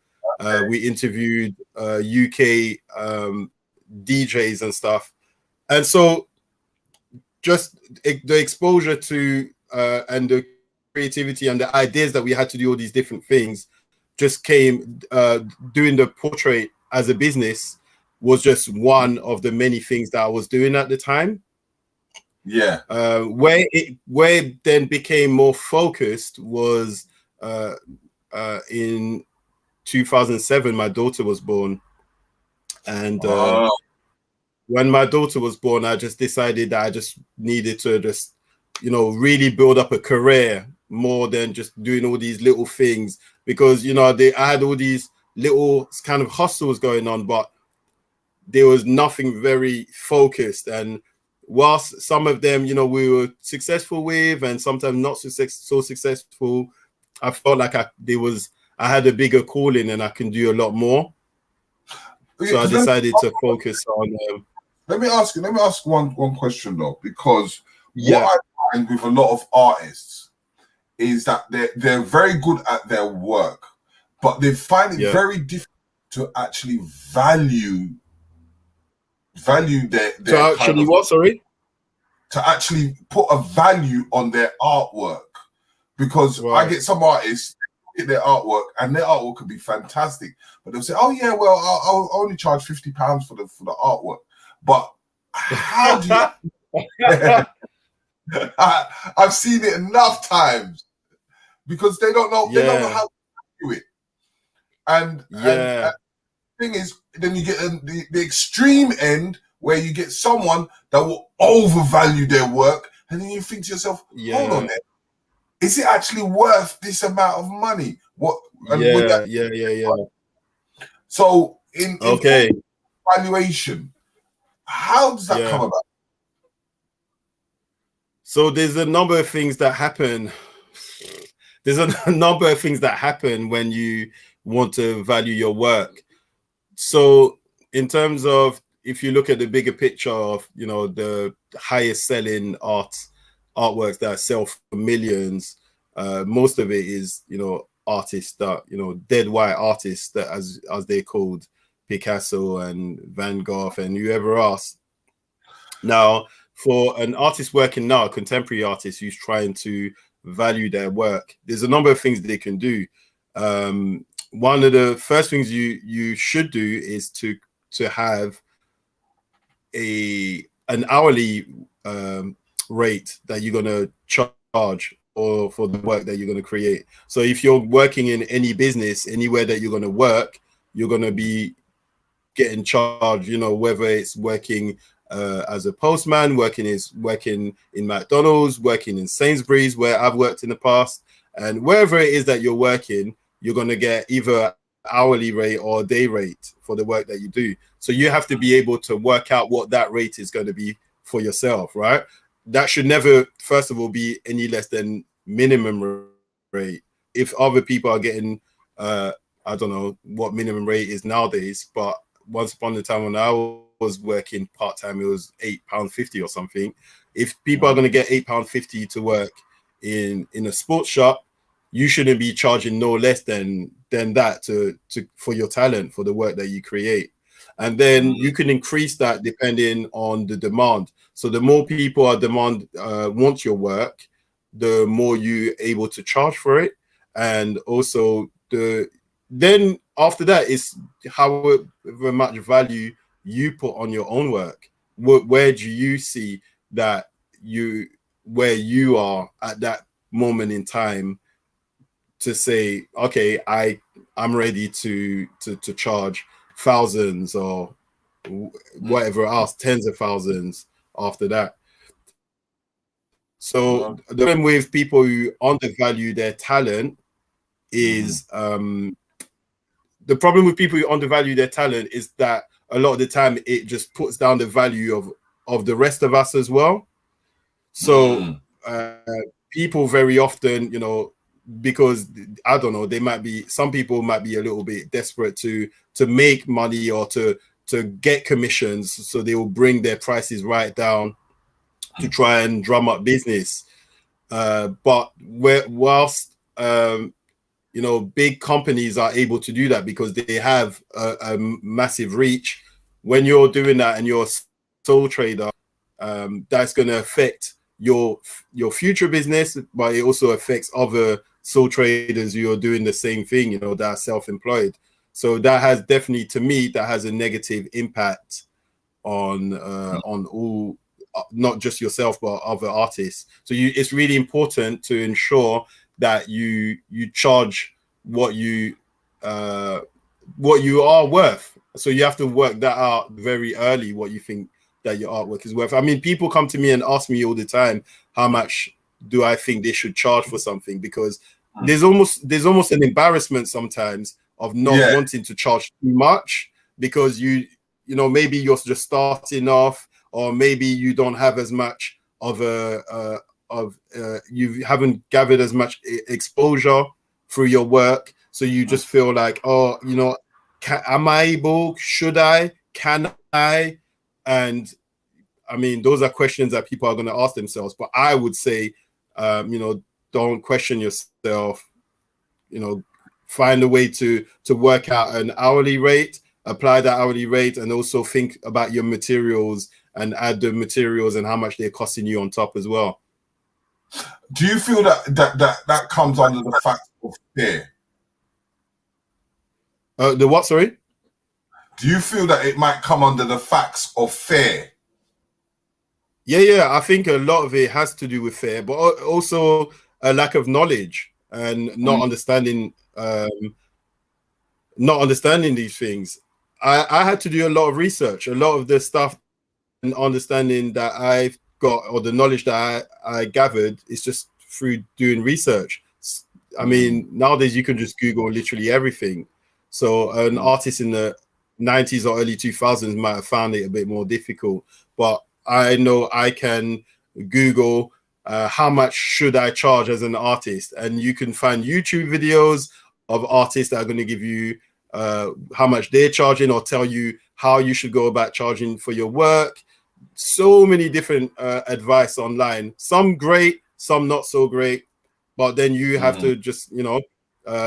We interviewed UK DJs and stuff. And so just the exposure to and the creativity and the ideas that we had to do all these different things just came doing the portrait as a business was just one of the many things that I was doing at the time. Yeah. Where it then became more focused was in 2007, my daughter was born. And when my daughter was born, I just decided that I just needed to just, you know, really build up a career more than just doing all these little things, because, you know, I had all these little kind of hustles going on, but there was nothing very focused. And whilst some of them, you know, we were successful with, and sometimes not so successful, I felt like I had a bigger calling and I can do a lot more. So I decided to focus on. Let me ask one question though, because what I find with a lot of artists is that they're very good at their work, but they find it very difficult to actually value their to actually what? Sorry. To actually put a value on their artwork, because I get some artists at their artwork and their artwork could be fantastic, but they'll say, "Oh yeah, well, I'll only charge £50 for the artwork." But how do you? I've seen it enough times, because they don't know they don't know how to do it, and the thing is, then you get the extreme end where you get someone that will overvalue their work, and then you think to yourself, hold on there, is it actually worth this amount of money? What? So in valuation, how does that come about? So there's a number of things that happen. There's a number of things that happen when you want to value your work. So in terms of, if you look at the bigger picture of, you know, the highest selling artworks that sell for millions, most of it is, you know, artists that, you know, dead white artists that, as they're called, Picasso and Van Gogh and whoever else. Now, for an artist working now, a contemporary artist who's trying to value their work, there's a number of things they can do. One of the first things you should do is to have an hourly rate that you're going to charge or for the work that you're going to create. So if you're working in any business, anywhere that you're going to work, you're going to be getting charged, you know, whether it's working as a postman, working in McDonald's, working in Sainsbury's, where I've worked in the past, and wherever it is that you're working, you're going to get either hourly rate or day rate for the work that you do. So you have to be able to work out what that rate is going to be for yourself, right? That should never, first of all, be any less than minimum rate. If other people are getting, I don't know what minimum rate is nowadays, but once upon a time when I was working part-time, it was £8.50 or something. If people are going to get £8.50 to work in a sports shop, you shouldn't be charging no less than that to for your talent, for the work that you create. And then you can increase that depending on the demand. So the more people want your work, the more you're able to charge for it. And also then after that is however much value you put on your own work. Where do you see that where you are at that moment in time to say, okay, I'm ready to charge thousands or whatever else, tens of thousands after that. So the problem with people who undervalue their talent is the problem with people who undervalue their talent is that a lot of the time it just puts down the value of the rest of us as well. So people very often, you know, because I don't know, some people might be a little bit desperate to make money or to get commissions, so they will bring their prices right down to try and drum up business. But whilst you know, big companies are able to do that because they have a massive reach, when you're doing that and you're a sole trader, that's going to affect your future business, but it also affects other sole traders who are doing the same thing, you know, that are self-employed. So that has definitely, to me, that has a negative impact on all, not just yourself, but other artists. So it's really important to ensure that you charge what you are worth. So you have to work that out very early, what you think that your artwork is worth. I mean, people come to me and ask me all the time, how much do I think they should charge for something? Because there's almost an embarrassment sometimes of not wanting to charge too much, because you know, maybe you're just starting off, or maybe you don't have as much of you haven't gathered as much exposure through your work, so you just feel like, oh, you know, am I able? Should I? Can I? And I mean, those are questions that people are going to ask themselves. But I would say, you know, don't question yourself. You know, find a way to work out an hourly rate, apply that hourly rate, and also think about your materials and add the materials and how much they're costing you on top as well. Do you feel that comes under the fact of fear? The what? Sorry. Do you feel that it might come under the facts of fear? Yeah. I think a lot of it has to do with fear, but also a lack of knowledge and not understanding these things. I had to do a lot of research. A lot of the stuff and understanding that I've got, or the knowledge that I gathered, is just through doing research. I mean, nowadays you can just Google literally everything. So an artist in the 90s or early 2000s might have found it a bit more difficult, but I know I can Google how much should I charge as an artist, and you can find YouTube videos of artists that are going to give you how much they're charging, or tell you how you should go about charging for your work. So many different advice online, some great, some not so great, but then you have to just, you know,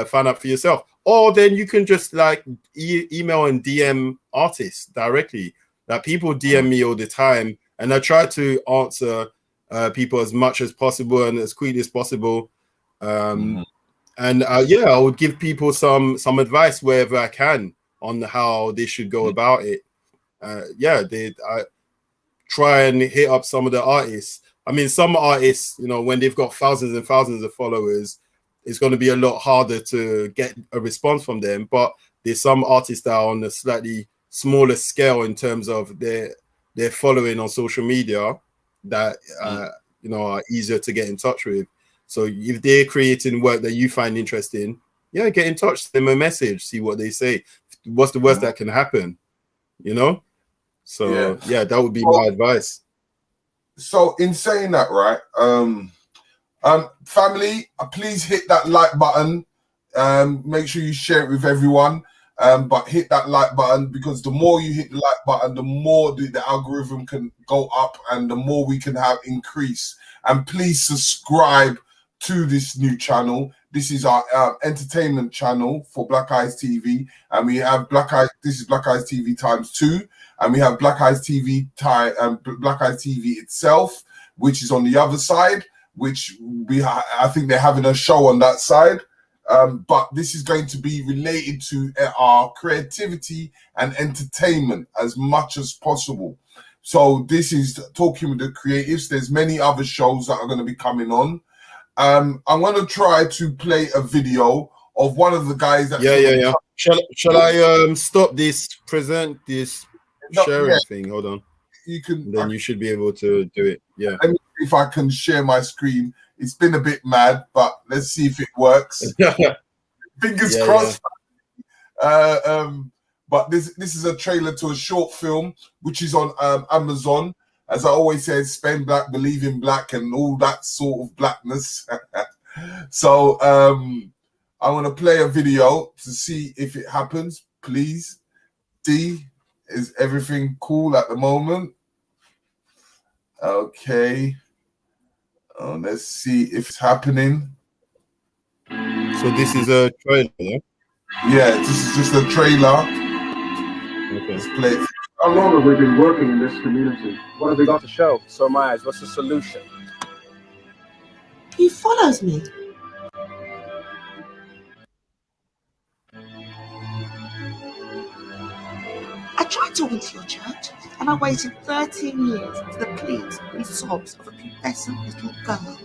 find out for yourself. Or then you can just like email and DM artists directly. Like, people DM me all the time, and I try to answer people as much as possible and as quickly as possible. And yeah, I would give people some advice wherever I can on how they should go about it. I try and hit up some of the artists. I mean, some artists, you know, when they've got thousands and thousands of followers, it's going to be a lot harder to get a response from them. But there's some artists that are on a slightly smaller scale in terms of their following on social media that you know, are easier to get in touch with. So if they're creating work that you find interesting, yeah, get in touch, send them a message, see what they say. What's the worst that can happen, you know? So yeah, that would be my advice. So in saying that, right, family, please hit that like button. Make sure you share it with everyone. But hit that like button, because the more you hit the like button, the more the algorithm can go up, and the more we can have increase. And please subscribe to this new channel. This is our entertainment channel for Black Eyes TV, and we have this is Black Eyes TV ×2, and we have Black Eyes TV Black Eyes TV itself, which is on the other side, which I think they're having a show on that side. But this is going to be related to our creativity and entertainment as much as possible. So this is Talking with the Creatives. There's many other shows that are going to be coming on. I'm going to try to play a video of one of the guys that... Yeah. Shall I stop this sharing thing? Hold on. You can. Then you should be able to do it. Yeah. Let me see if I can share my screen. It's been a bit mad, but let's see if it works. Fingers crossed. Yeah. But this is a trailer to a short film, which is on Amazon. As I always say, spend black, believe in black, and all that sort of blackness. So I want to play a video to see if it happens. Please. D, is everything cool at the moment? Okay. Let's see if it's happening. So this is a trailer, yeah? Yeah, this is just a trailer. Okay. Let's play it. How long have we been working in this community? What have we got to show? So, Myers, what's the solution? He follows me. I tried to win to your church, and I waited 13 years for the pleas and sobs of a pubescent little girl.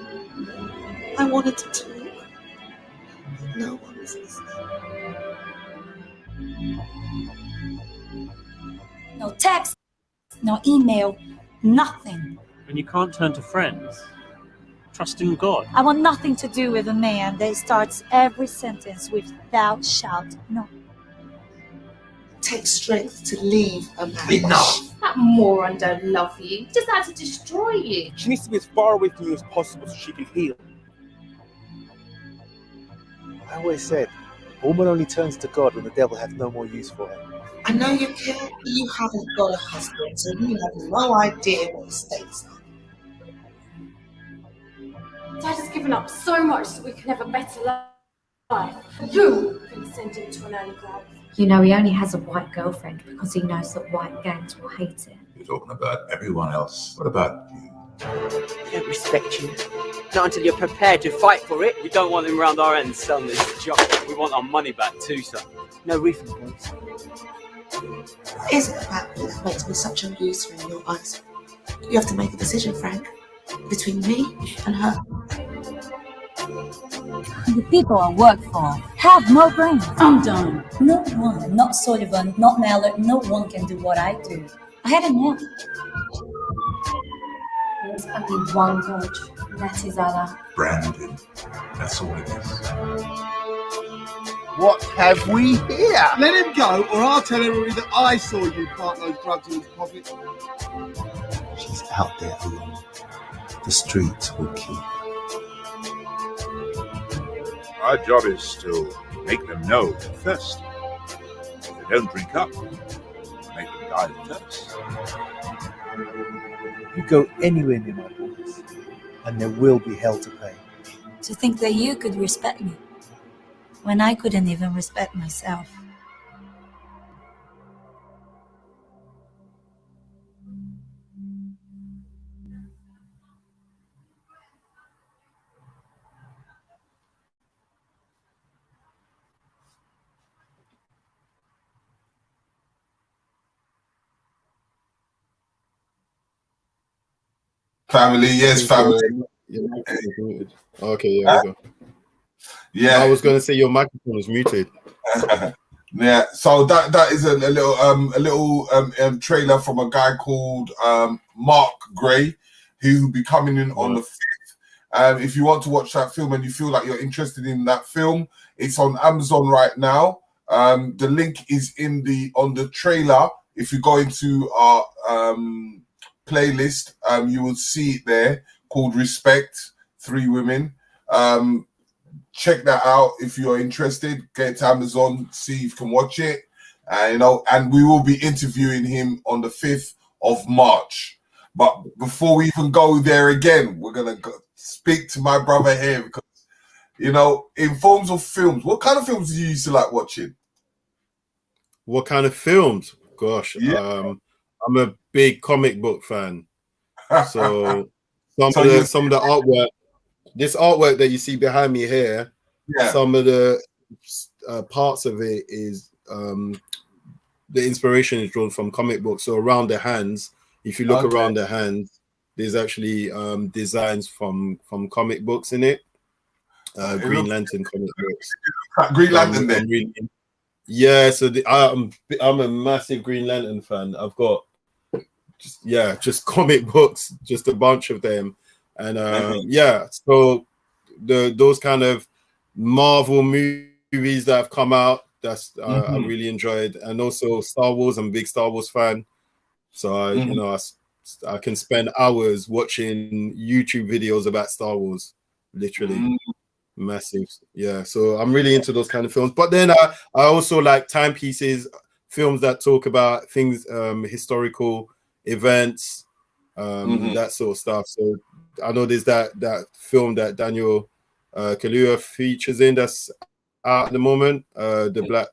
I wanted to talk, but no one was listening. No text, no email, nothing. And you can't turn to friends. Trust in God. I want nothing to do with a man that starts every sentence with "thou shalt not." It takes strength to leave a marriage. Enough! That moron don't love you. Just out to destroy you. She needs to be as far away from you as possible so she can heal. I always said, a woman only turns to God when the devil has no more use for her. I know you care, but you haven't got a husband, so you have no idea what the stakes are. Dad has given up so much so we can have a better life. You can send him to an early grave. You know, he only has a white girlfriend because he knows that white gangs will hate it. You're talking about everyone else. What about you? I don't respect you. Not until you're prepared to fight for it. We don't want him around our ends selling this job. We want our money back too, son. No refund, please. What is it about me that makes me such a loser in your eyes? You have to make a decision, Frank, between me and her. The people I work for have no brains. I'm done. No one, not Sullivan, not Mallard, no one can do what I do. I had enough. There's only one God, and that is Allah. Brandon. That's all it is. What have we here? Let him go, or I'll tell everybody that I saw you plant those drugs in his pocket. She's out there alone. The streets will kill her. Our job is to make them know they're thirsty. If they don't drink up, make them die of thirst. You go anywhere near my boys, and there will be hell to pay. To think that you could respect me when I couldn't even respect myself. Family, yes, family. Okay, yeah, we go. Yeah, I was going to say your microphone was muted. Yeah, so that is a little trailer from a guy called Mark Gray, who will be coming in on the 5th. If you want to watch that film and you feel like you're interested in that film, it's on Amazon right now. The link is on the trailer. If you go into our playlist, you will see it there, called Respect, 3 Women. Check that out if you're interested. Get it to Amazon, see if you can watch it. And we will be interviewing him on the 5th of March. But before we even go there again, we're gonna speak to my brother here because, in forms of films, what kind of films do you used to like watching? What kind of films? Gosh, yeah. I'm a big comic book fan. So some of the artwork, this artwork that you see behind me here, some of the parts of it is the inspiration is drawn from comic books. So around the hands, if you look around the hands, there's actually designs from comic books in it. Green Lantern comic books. Green Lantern then. Yeah, so I'm a massive Green Lantern fan. I've got just comic books, just a bunch of them, and so those kind of Marvel movies that have come out, that's I really enjoyed, and also Star Wars. I'm a big Star Wars fan, so I can spend hours watching YouTube videos about Star Wars, literally. Massive. Yeah. So I'm really into those kind of films. But then I also like timepieces, films that talk about things, historical events, that sort of stuff. So I know there's that film that Daniel Kaluuya features in that's out at the moment. The black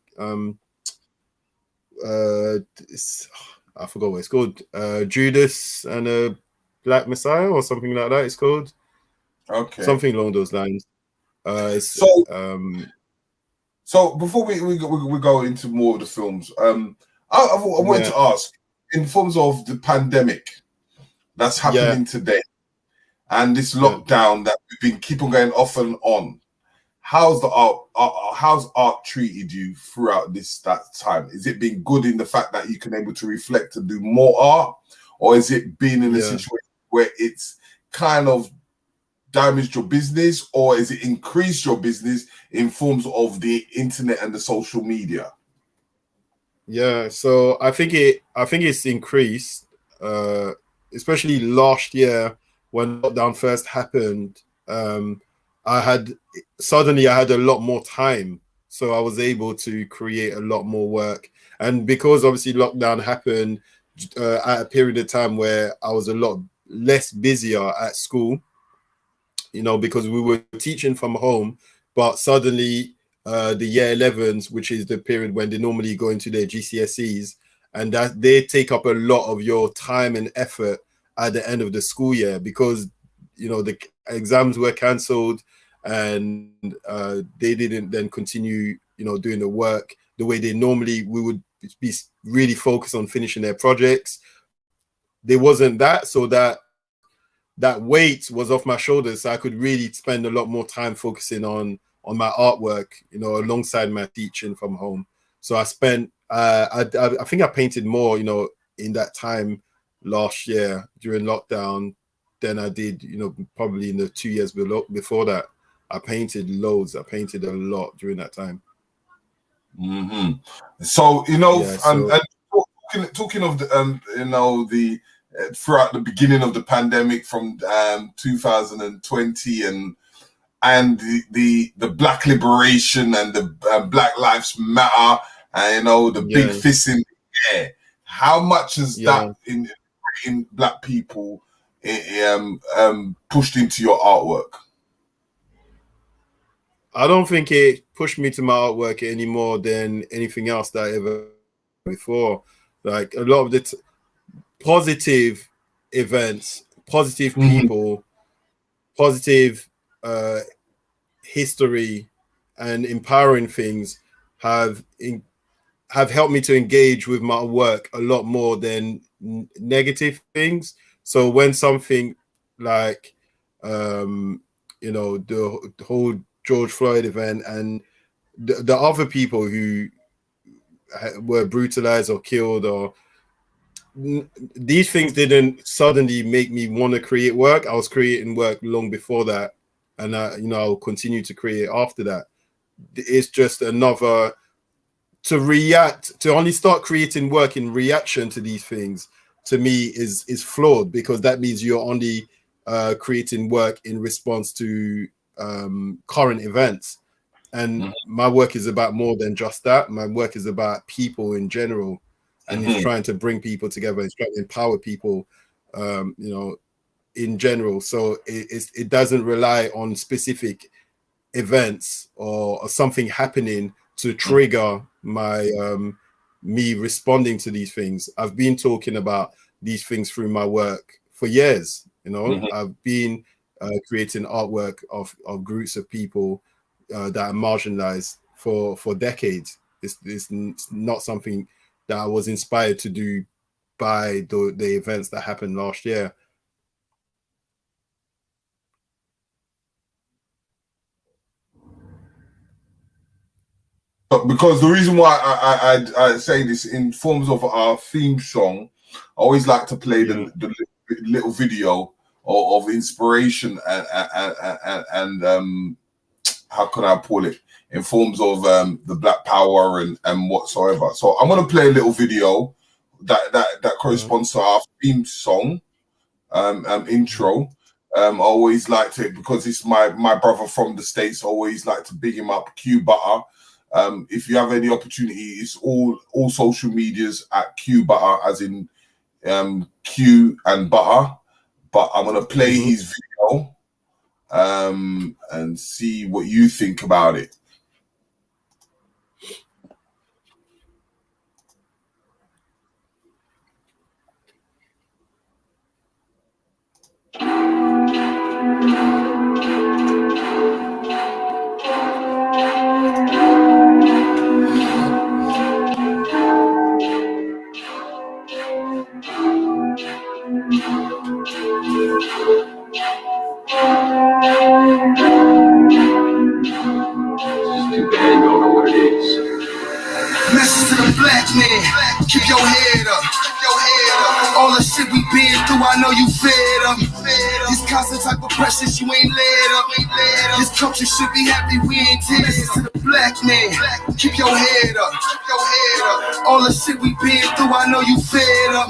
I forgot what it's called. Judas and a Black Messiah or something like that. It's called. Okay. Something along those lines. So before we go into more of the films, I wanted to ask, in terms of the pandemic that's happening today, and this lockdown that we've been keep on going off and on, how's art treated you throughout that time? Is it been good in the fact that you can able to reflect and do more art, or is it been in a situation where it's kind of damaged your business, or is it increased your business in forms of the internet and the social media? Yeah, so I think it's increased, especially last year when lockdown first happened. I had a lot more time, so I was able to create a lot more work. And because obviously lockdown happened at a period of time where I was a lot less busier at school, because we were teaching from home, but suddenly the year 11s, which is the period when they normally go into their GCSEs, and that they take up a lot of your time and effort at the end of the school year, because the exams were cancelled and they didn't then continue doing the work the way they normally. We would be really focused on finishing their projects. There wasn't that, so that weight was off my shoulders, so I could really spend a lot more time focusing on my artwork, alongside my teaching from home. So I spent I think I painted more in that time last year during lockdown than I did probably in the 2 years before that. I painted loads. I painted a lot during that time. So and talking of the throughout the beginning of the pandemic from 2020 and the Black liberation and the Black Lives Matter and the big fist in the air, how much has that in Black people pushed into your artwork? I don't think it pushed me to my artwork any more than anything else that I ever before. Like a lot of the positive events, positive people, positive history, and empowering things have helped me to engage with my work a lot more than negative things. So when something like the whole George Floyd event and the other people who were brutalized or killed, or these things didn't suddenly make me want to create work. I was creating work long before that, and I'll continue to create after that. It's just another to only start creating work in reaction to these things, to me is flawed, because that means you're only creating work in response to current events. And my work is about more than just that. My work is about people in general, and it's trying to bring people together. It's trying to empower people, in general. So it doesn't rely on specific events or something happening to trigger my me responding to these things. I've been talking about these things through my work for years. I've been creating artwork of groups of people that are marginalized for decades. It's not something that I was inspired to do by the events that happened last year. Because the reason why I say this in forms of our theme song, I always like to play the little video of inspiration and how can I pull it, in forms of the Black Power and whatsoever. So I'm gonna play a little video that corresponds to our theme song intro. Always like to, because it's my brother from the States, always like to big him up. Q Butter. If you have any opportunity, it's all social medias at Q Butter, as in Q and Butter. But I'm gonna play his video and see what you think about it. Message to the black man, keep your head up, All the shit we been through, I know you fed up. These constant type of pressures, you ain't led up. This country should be happy we ain't tears. Message to the black man, keep your head up, All the shit we been through, I know you fed up.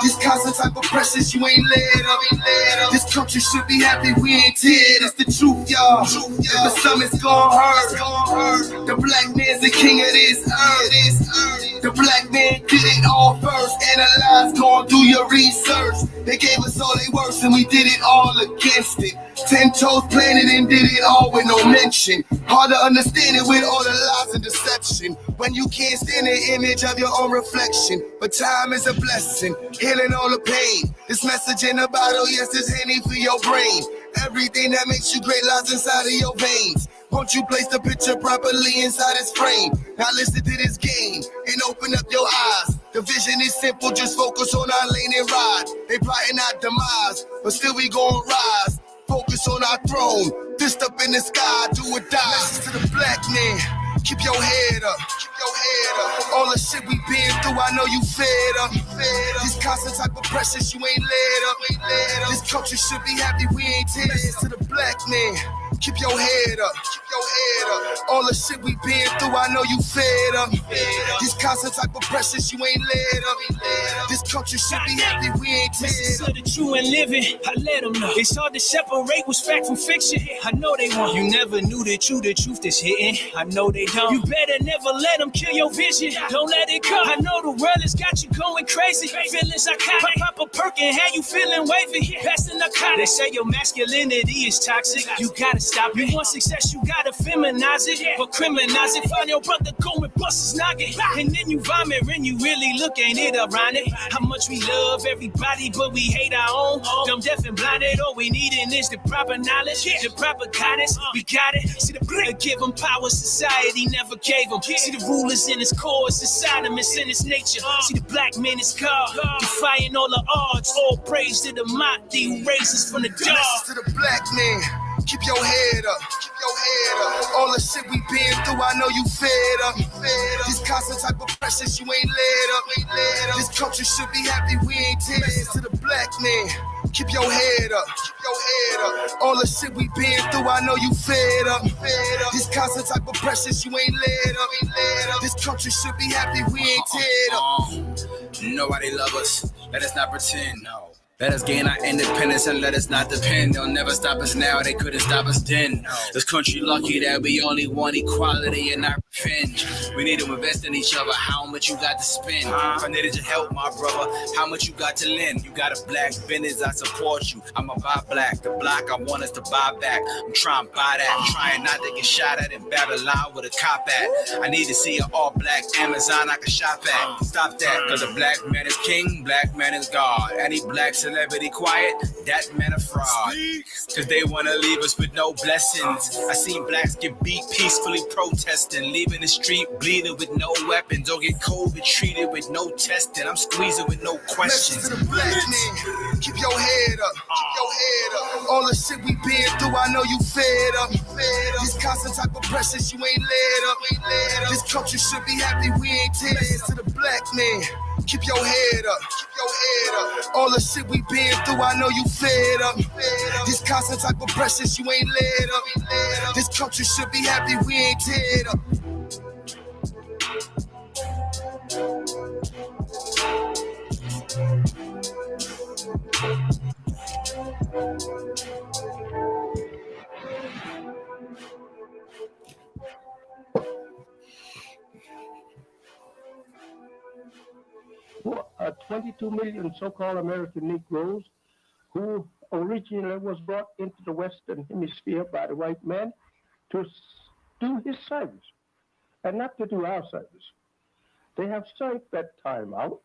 These constant type of pressures, you ain't led up. This country should be happy we ain't tears. It's the truth, y'all. If the summit's gon' hurt, the black man's the king of this earth. The black man did it all first. Analyze, go and do your research. They gave us all they worst and we did it all against it. 10 toes planted and did it all with no mention. Hard to understand it with all the lies and deception. When you can't stand the image of your own reflection. But time is a blessing, healing all the pain. This message in the bottle, yes, this honey for your brain. Everything that makes you great lies inside of your veins. Won't you place the picture properly inside its frame? Now listen to this game and open up your eyes. The vision is simple, just focus on our lane and ride. They plotting our demise, but still we gon' rise. Focus on our throne, fist up in the sky, do or die. Message to the black man, keep your head up, All the shit we been through, I know you fed up. These constant type of pressures, you ain't led up. This country should be happy we ain't tears. Message to the black man, keep your head up, All the shit we been through, I know you fed up. These constant type of pressures, you ain't led up. This country should be happy we ain't tears. The true and living, I let them know. It's hard to separate what's fact from fiction. I know they won't. You never knew the truth is hitting. I know they don't. You better never let them kill your vision. Don't let it go. I know the world has got you going crazy. Feeling psychotic. Pop a perk and have you feeling wavy. That's the narcotic. They say your masculinity is toxic. You gotta stop it. You want success, you gotta feminize it. But criminalize it. Find your brother, go and bust his noggin. And then you vomit when you really look, ain't it ironic? How much we love everybody, but we hate our own. Dumb, deaf, and blinded. All we needin' is the proper knowledge, the proper guidance. We got it. See the black give them power, society never gave them. See the rulers in his cause, inside him, it's in his nature. See the black man is God, defying all the odds. All praise to the mighty races from the dark. Message to the black man, keep your head up, All the shit we been through, I know you fed up. These constant type of pressures, you ain't led up. This country should be happy we ain't tears. Message to the black man, keep your head up, All the shit we been through, I know you fed up. These constant type of pressures, you ain't led up. This country should be happy we ain't teared up. Nobody love us, let us not pretend, no. Let us gain our independence and let us not depend. They'll never stop us now, they couldn't stop us then. This country lucky that we only want equality and not revenge. We need to invest in each other, how much you got to spend? I needed your help, my brother, how much you got to lend? You got a black business, I support you. I'ma buy black, the block I want us to buy back. I'm trying to buy that, I'm trying not to get shot at in Babylon with a cop at. I need to see an all black Amazon I can shop at. Stop that, cause a black man is king, black man is God. Any black celebrity quiet, that man a fraud. Cause they wanna leave us with no blessings. I seen blacks get beat peacefully protesting, leaving the street bleeding with no weapons, or get COVID treated with no testing. I'm squeezing with no questions. Message to the black man, keep your head up, All the shit we been through, I know you fed up. These constant type of pressures, you ain't led up. This country should be happy we ain't tears. Message to the black man, keep your head up, All the shit we been through, I know you fed up. These constant type of pressures, you ain't led up. This country should be happy we ain't teared up. 22 million so-called American Negroes who originally was brought into the Western Hemisphere by the white man to do his service and not to do our service. They have served that time out,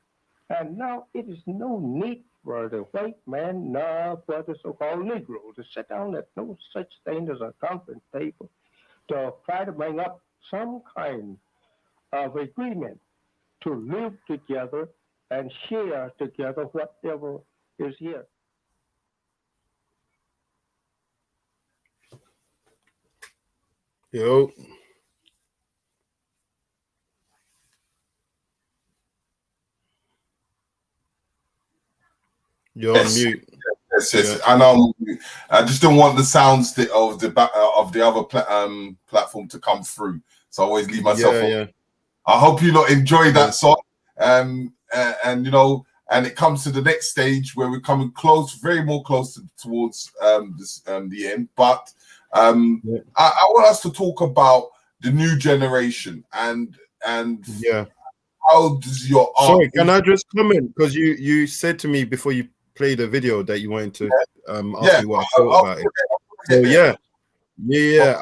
and now it is no need for the white man nor for the so-called Negro to sit down at no such thing as a conference table to try to bring up some kind of agreement to live together and share together whatever is here. Yo. You're on mute. Yes. Yeah. I just don't want the sounds of the other platform to come through, so I always leave myself on. Yeah. I hope you lot enjoy that song, and you know, and it comes to the next stage where we're coming close, very more close towards the end. But I want us to talk about the new generation and how does your art? Sorry, can I just comment? Because you said to me before you played the video that you wanted to ask me what I thought about it. So yeah.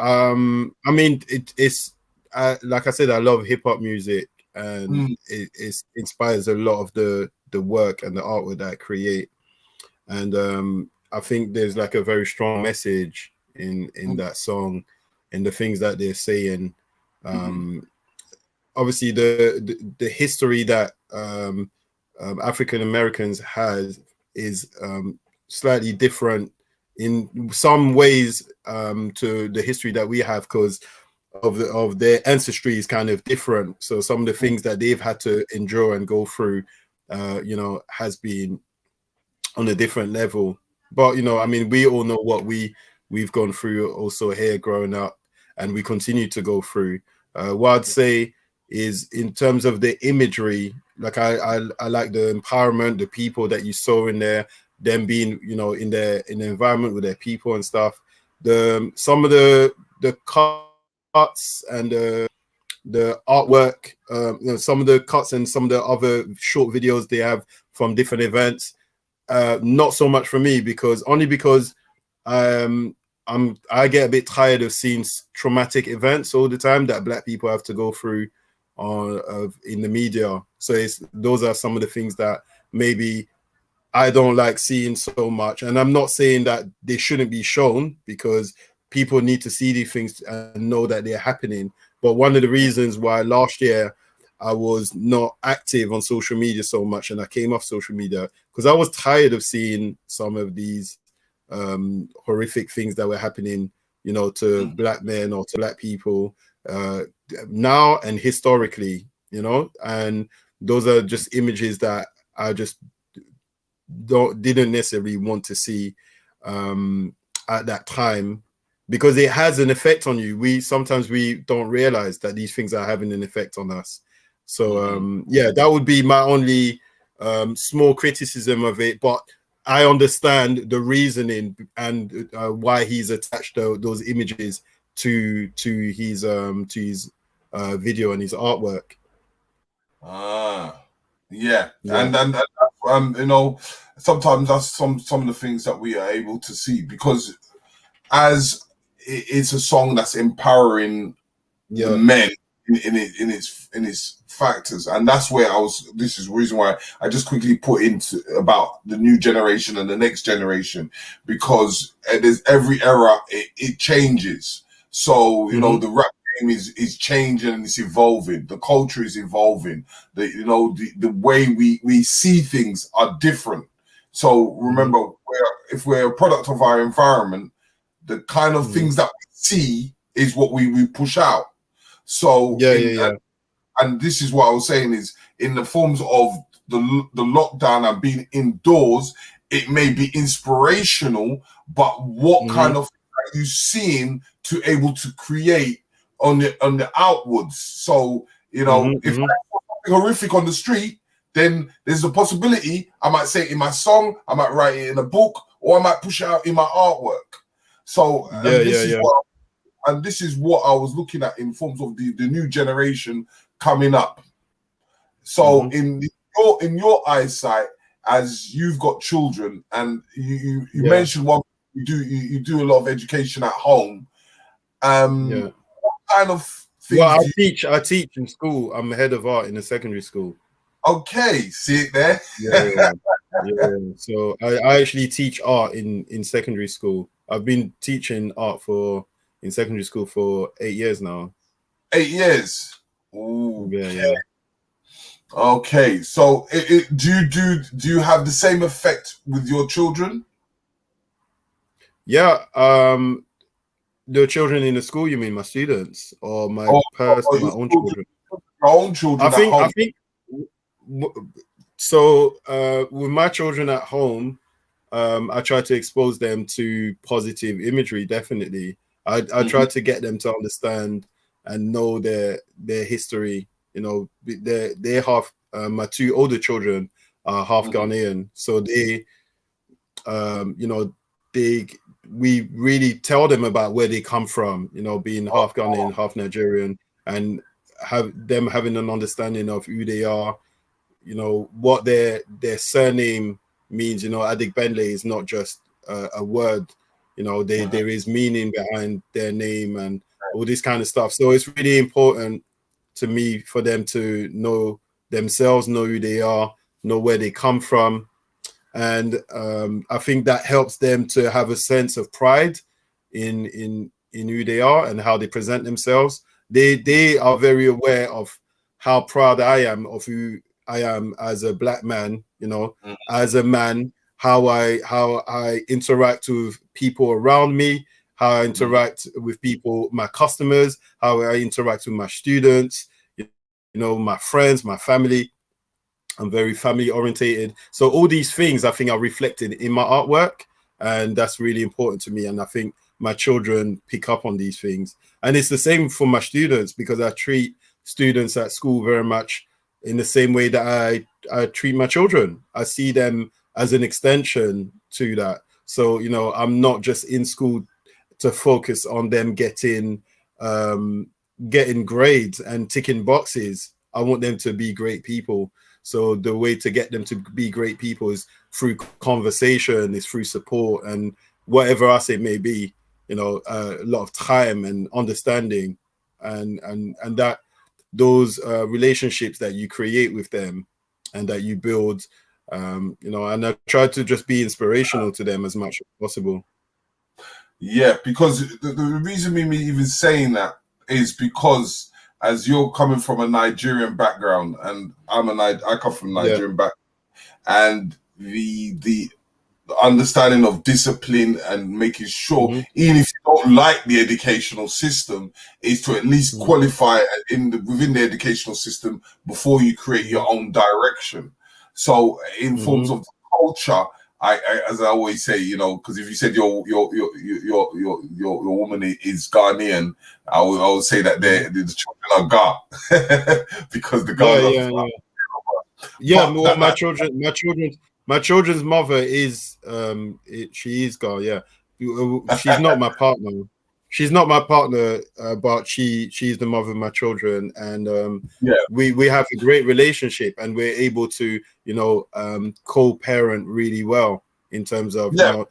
I mean, it's like I said, I love hip hop music, and it inspires a lot of the work and the artwork that I create. And I think there's like a very strong message in that song and the things that they're saying. Obviously the history that African Americans has is slightly different in some ways to the history that we have, because of their ancestry is kind of different. So some of the things that they've had to endure and go through, you know, has been on a different level. But you know, I mean, we all know what we've gone through also here growing up, and we continue to go through. What I'd say is, in terms of the imagery, like I like the empowerment, the people that you saw in there, them being, you know, in the environment with their people and stuff. Some of the cuts and the artwork, you know, some of the cuts and some of the other short videos they have from different events, not so much for me, because I get a bit tired of seeing traumatic events all the time that Black people have to go through in the media. So those are some of the things that maybe I don't like seeing so much. And I'm not saying that they shouldn't be shown, because people need to see these things and know that they're happening. But one of the reasons why last year I was not active on social media so much, and I came off social media, because I was tired of seeing some of these horrific things that were happening, you know, to Black men or to Black people now and historically, you know. And those are just images that I just didn't necessarily want to see at that time, because it has an effect on you. Sometimes we don't realize that these things are having an effect on us. So yeah, that would be my only small criticism of it. But I understand the reasoning and why he's attached those images to his video and his artwork. Yeah. And you know, sometimes that's some of the things that we are able to see, because as it's a song that's empowering the men in its factors. And that's where this is the reason why I just quickly put into about the new generation and the next generation, because there's every era it changes. So you know, the rap game is changing and it's evolving. The culture is evolving. The way we see things are different. So remember, if we're a product of our environment, the kind of things that we see is what we push out. So and this is what I was saying, is in the forms of the lockdown and being indoors, it may be inspirational, but what kind of are you seeing to able to create on the outwards? So you know, if I put something horrific on the street, then there's a possibility I might say it in my song, I might write it in a book, or I might push it out in my artwork. So this is what I was looking at in forms of the new generation coming up. So in your eyesight, as you've got children, and you mentioned one, you do a lot of education at home. What kind of things? Well, I teach in school. I'm head of art in a secondary school. Okay, see it there. Yeah. So I actually teach art in secondary school. I've been teaching art in secondary school for 8 years now. 8 years. Ooh, yeah. Okay, so do you have the same effect with your children? Yeah. The children in the school, you mean my students or my own children? Your own children. I think so. With my children at home, I try to expose them to positive imagery. Definitely, I try to get them to understand and know their history. You know, they're half. My 2 older children are half Ghanaian, so they, we really tell them about where they come from. You know, being half Ghanaian, half Nigerian, and having an understanding of who they are. You know, what their surname means. You know, Adegbele is not just a word. You know, there is meaning behind their name and all this kind of stuff. So it's really important to me for them to know themselves, know who they are, know where they come from. And I think that helps them to have a sense of pride in who they are and how they present themselves. They are very aware of how proud I am of who I am as a black man, you know, as a man, how I interact with people around me, how I interact with people, my customers, how I interact with my students, you know, my friends, my family. I'm very family orientated. So all these things I think are reflected in my artwork, and that's really important to me. And I think my children pick up on these things. And it's the same for my students, because I treat students at school very much in the same way that I treat my children. I see them as an extension to that. So, you know, I'm not just in school to focus on them getting grades and ticking boxes. I want them to be great people. So the way to get them to be great people is through conversation, is through support, and whatever else it may be, you know, a lot of time and understanding, and that those relationships that you create with them and that you build, you know, and I try to just be inspirational to them as much as possible. Yeah, because the reason me even saying that is because as you're coming from a Nigerian background, and I come from a Nigerian background, and the understanding of discipline and making sure, even if you don't like the educational system, is to at least qualify within the educational system before you create your own direction. So in forms of culture, I as I always say, you know, because if you said your woman is Ghanaian, I would say that the children are Ga because the Ga. Well, my children's mother is she is Ga. Yeah, she's not my partner. She's not my partner, but she's the mother of my children, and we have a great relationship, and we're able to, you know, co-parent really well in terms of, you know,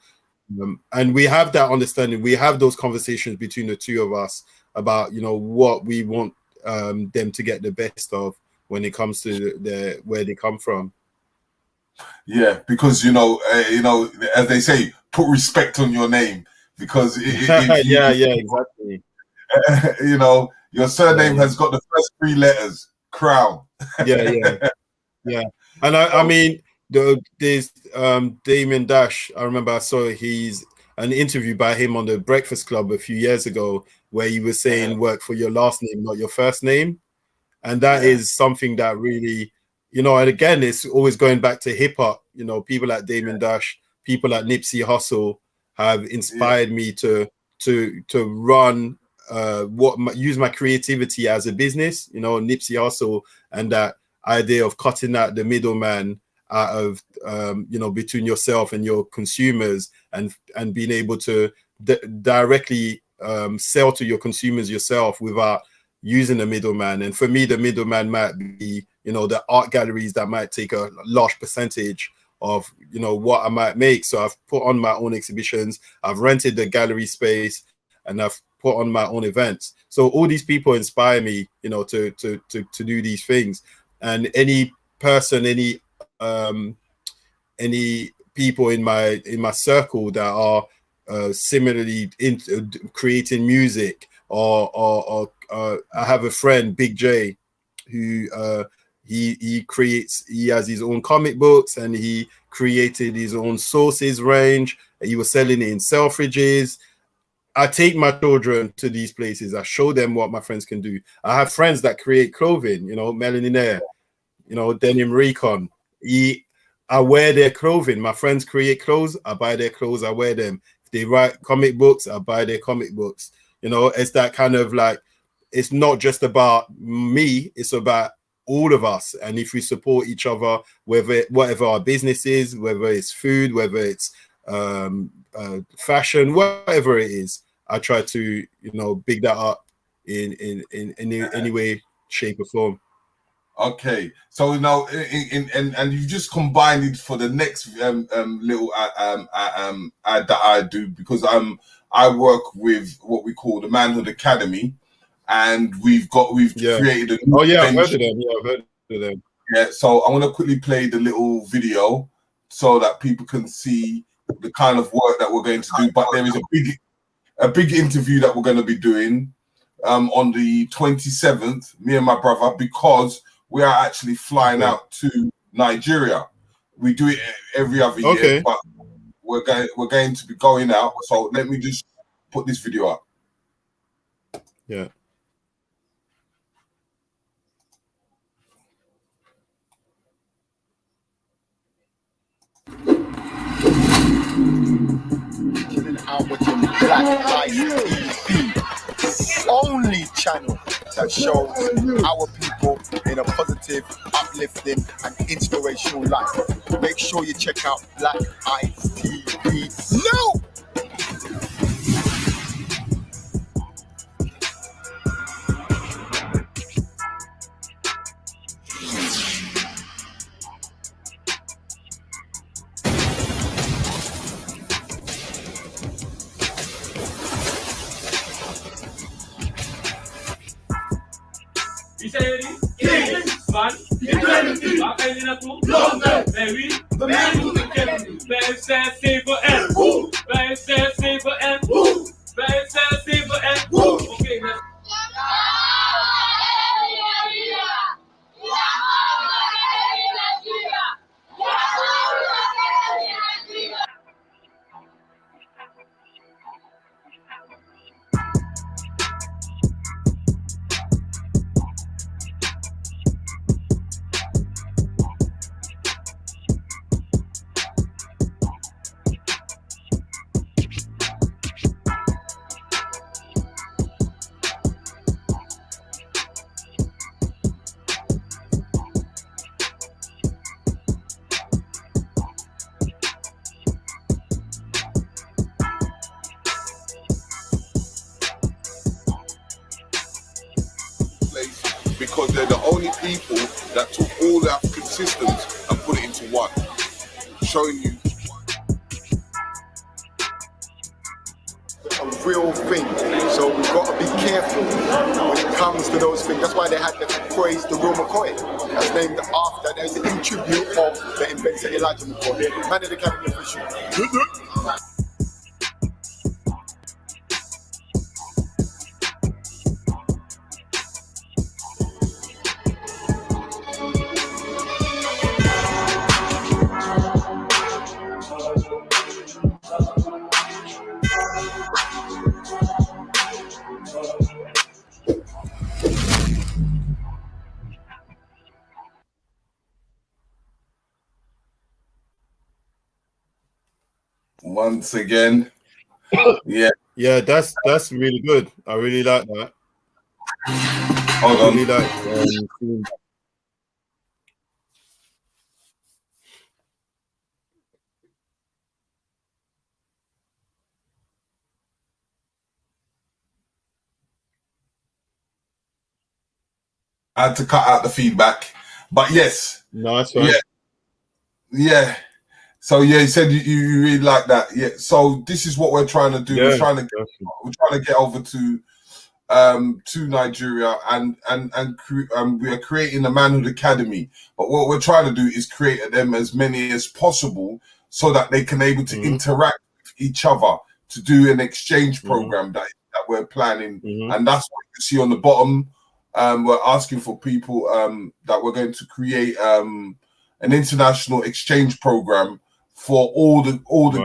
and we have that understanding. We have those conversations between the two of us about, you know, what we want them to get the best of when it comes to where they come from. Yeah, because you know, as they say, put respect on your name. Because exactly. You know, your surname has got the first 3 letters, Crown. Yeah. And I mean, there's Damien Dash. I remember I saw an interview by him on the Breakfast Club a few years ago, where he was saying work for your last name, not your first name. And that is something that really, you know, and again, it's always going back to hip hop. You know, people like Damien Dash, people like Nipsey Hussle have inspired me to run use my creativity as a business. You know, Nipsey Hussle and that idea of cutting out the middleman out of between yourself and your consumers, and being able to directly sell to your consumers yourself without using a middleman. And for me, the middleman might be the art galleries that might take a large percentage of what I might make. So I've put on my own exhibitions, I've rented the gallery space, and I've put on my own events. So all these people inspire me, to do these things. And any person, any people in my circle that are similarly into creating music, or I have a friend, Big J, who he has his own comic books, and he created his own sauces range. He was selling it in Selfridges. I take my children to these places. I show them what my friends can do. I have friends that create clothing, Melanin Air, Denim Recon. I wear their clothing. My friends create clothes. I buy their clothes. I wear them. If they write comic books, I buy their comic books. It's that kind of like, it's not just about me. It's about all of us. And if we support each other, whatever our business is, whether it's food, whether it's fashion, whatever it is, I try to big that up in any way, shape, or form. Okay, so now and you just combined it for the next little ad that I do, because I work with what we call the Manhood Academy, and we've created a new I've heard of them. Yeah, I've heard of them. Yeah, so I want to quickly play the little video so that people can see the kind of work that we're going to do. But there is a big interview that we're going to be doing on the 27th, me and my brother, because we are actually flying out to Nigeria. We do it every other year, but we're going to be going out. So let me just put this video up. Yeah. Chilling out with your Black Light TV, only channel that shows our people in a positive, uplifting, and inspirational life. Make sure you check out Black Eyes TV. No! Because they're the only people that took all the African systems and put it into one, showing you a real thing. So we've got to be careful when it comes to those things. That's why they had the phrase the real McCoy. That's named after, there's in tribute of the inventor Elijah McCoy, Man of the Academy official. Once again, yeah, that's really good. I really like that. Hold on. I really like I had to cut out the feedback, but yes. No, that's fine. Yeah. So yeah, you said you really like that. Yeah. So this is what we're trying to do. Yeah, we're trying to get over to Nigeria, and we are creating a Manhood Academy. But what we're trying to do is create them as many as possible, so that they can able to interact with each other, to do an exchange program that we're planning, and that's what you can see on the bottom. We're asking for people that we're going to create an international exchange program for all the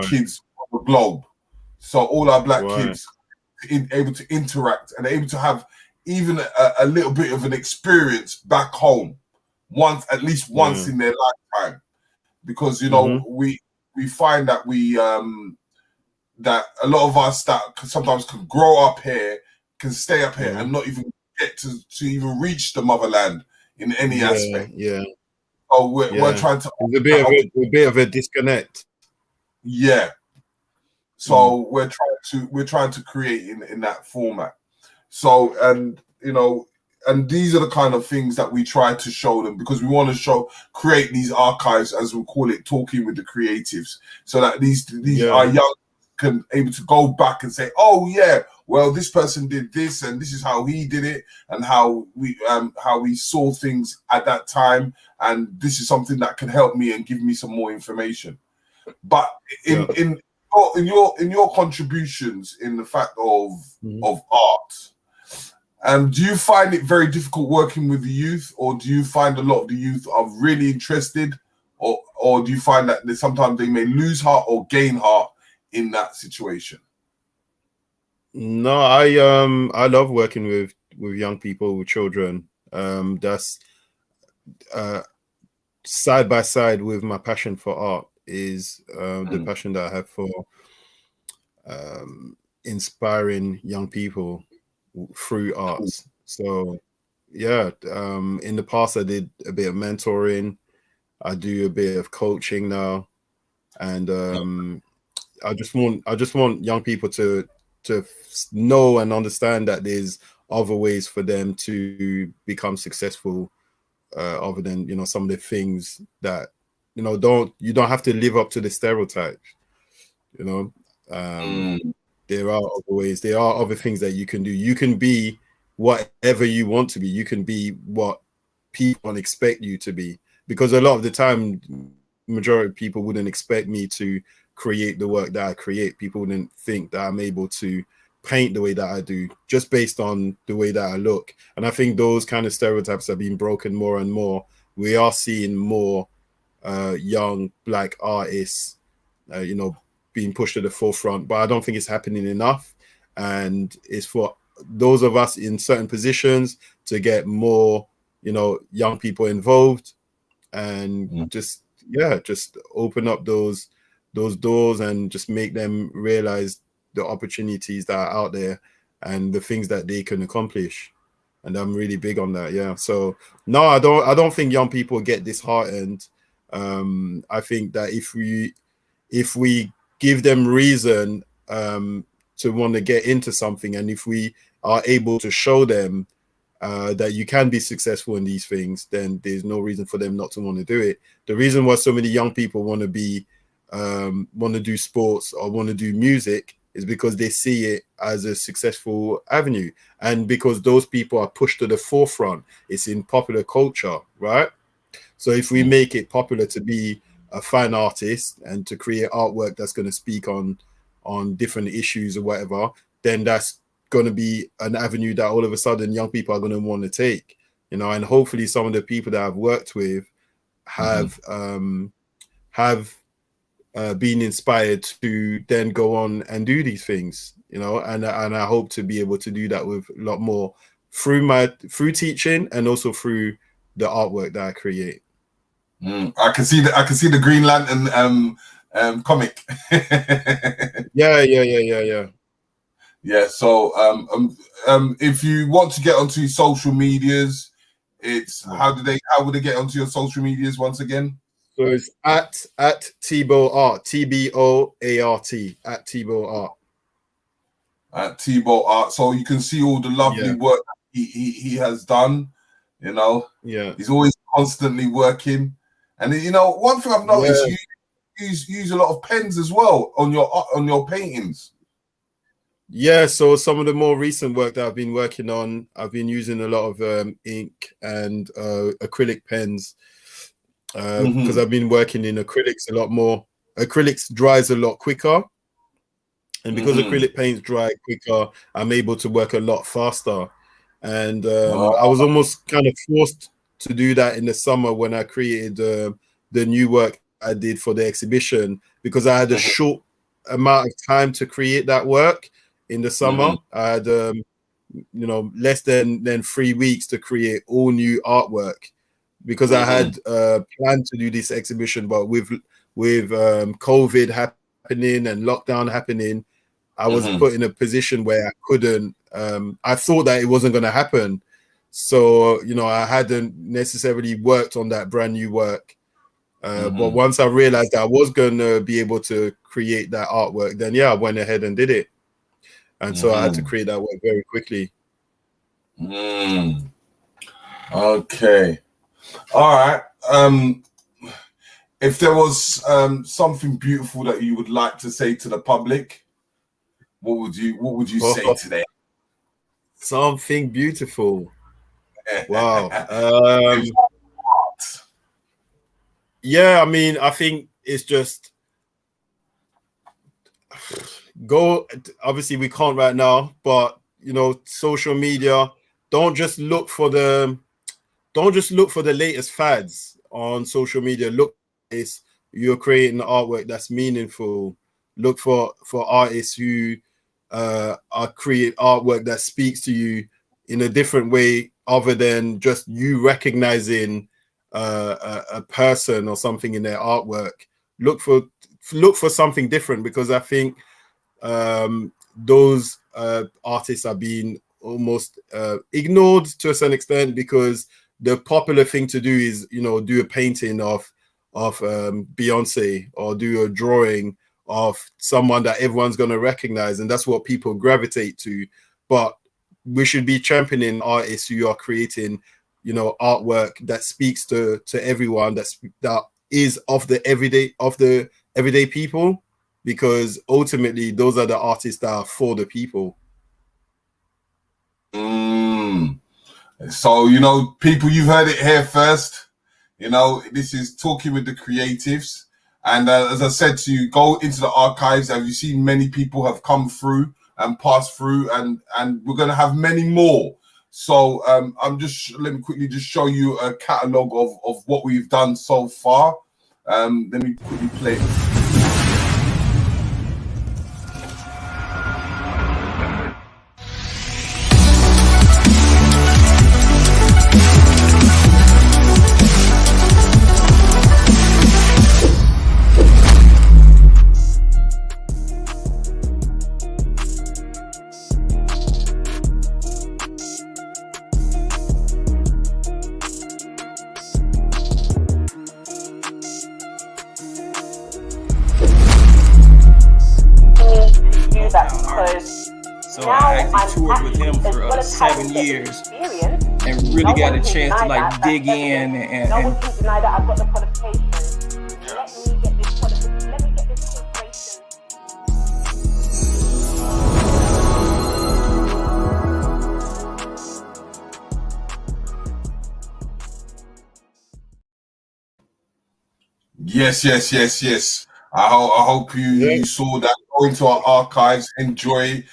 kids on the globe. So all our black kids able to interact and able to have even a little bit of an experience back home, at least once in their lifetime, because you know we find that that a lot of us that sometimes can grow up here, can stay up here and not even get to even reach the motherland in any aspect. So we're trying to. There's a bit of a disconnect. Yeah. So we're trying to create in that format. So and these are the kind of things that we try to show them, because we want to create these archives, as we call it, talking with the creatives, so that these our young can able to go back and say, oh yeah, well this person did this and this is how he did it, and how we saw things at that time, and this is something that can help me and give me some more information. But in your contributions, in the fact of art, do you find it very difficult working with the youth, or do you find a lot of the youth are really interested, or do you find that sometimes they may lose heart or gain heart in that situation? No, I love working with young people, with children. That's side by side with my passion for art is the passion that I have for inspiring young people through arts. So yeah, in the past I did a bit of mentoring. I do a bit of coaching now, and I just want young people to know and understand that there's other ways for them to become successful, other than some of the things that you don't have to live up to the stereotypes. There are other ways. There are other things that you can do. You can be whatever you want to be. You can be what people expect you to be, because a lot of the time, majority of people wouldn't expect me to create the work that I create. People wouldn't think that I'm able to paint the way that I do, just based on the way that I look. And I think those kind of stereotypes are being broken more and more. We are seeing more young black artists, being pushed to the forefront, but I don't think it's happening enough. And it's for those of us in certain positions to get more, young people involved, and just open up those doors and just make them realize the opportunities that are out there and the things that they can accomplish. And I'm really big on that. Yeah. So no, I don't think young people get disheartened. I think that if we give them reason to want to get into something, and if we are able to show them that you can be successful in these things, then there's no reason for them not to want to do it. The reason why so many young people want to do sports or want to do music is because they see it as a successful avenue, and because those people are pushed to the forefront. It's in popular culture, right? So if we make it popular to be a fine artist and to create artwork that's going to speak on different issues or whatever, then that's going to be an avenue that all of a sudden young people are going to want to take, and hopefully some of the people that I've worked with have been inspired to then go on and do these things, and I hope to be able to do that with a lot more through teaching, and also through the artwork that I create. I can see the Green Lantern comic. Yeah. So if you want to get onto social medias, it's how would they get onto your social medias once again? So it's at Tebow Art, TBOART, at Tebow Art. At Tebow Art. So you can see all the lovely work that he has done. You know, yeah, he's always constantly working. And you know, one thing I've noticed, you use a lot of pens as well on your paintings. Yeah, so some of the more recent work that I've been working on, I've been using a lot of ink and acrylic pens because I've been working in acrylics a lot more. Acrylics dries a lot quicker, and because acrylic paints dry quicker, I'm able to work a lot faster. And I was almost kind of forced to do that in the summer when I created the new work I did for the exhibition, because I had a short amount of time to create that work in the summer. I had you know, less than 3 weeks to create all new artwork, because I had planned to do this exhibition, but with COVID happening and lockdown happening, I was put in a position where I couldn't. I thought that it wasn't going to happen, so you know, I hadn't necessarily worked on that brand new work. But once I realized that I was going to be able to create that artwork, then yeah, I went ahead and did it. And so I had to create that work very quickly. Okay. All right. If there was something beautiful that you would like to say to the public, what would you say today? Something beautiful. Wow. Yeah, I mean, I think it's just go. Obviously, we can't right now, but you know, social media. Don't just look for the latest fads on social media. Look, you're creating artwork that's meaningful. Look for artists who create artwork that speaks to you in a different way, other than just you recognizing a person or something in their artwork. Look for something different, because I think those artists are being almost ignored to a certain extent, because the popular thing to do is, you know, do a painting of Beyonce, or do a drawing of someone that everyone's going to recognize, and that's what people gravitate to. But we should be championing artists who are creating, you know, artwork that speaks to everyone, that is of the everyday people, because ultimately those are the artists that are for the people. So, you know, people, you've heard it here first. You know, this is Talking with the Creatives. And as I said to you, go into the archives. As you've seen, many people have come through and passed through, and we're going to have many more. So let me quickly just show you a catalogue of what we've done so far. Let me quickly play it. So I actually toured with him for 7 years and really got a chance to like dig in and no one can deny that I've got the qualifications. Let me get this qualification. Yes. I hope you saw that. Go into our archives, enjoy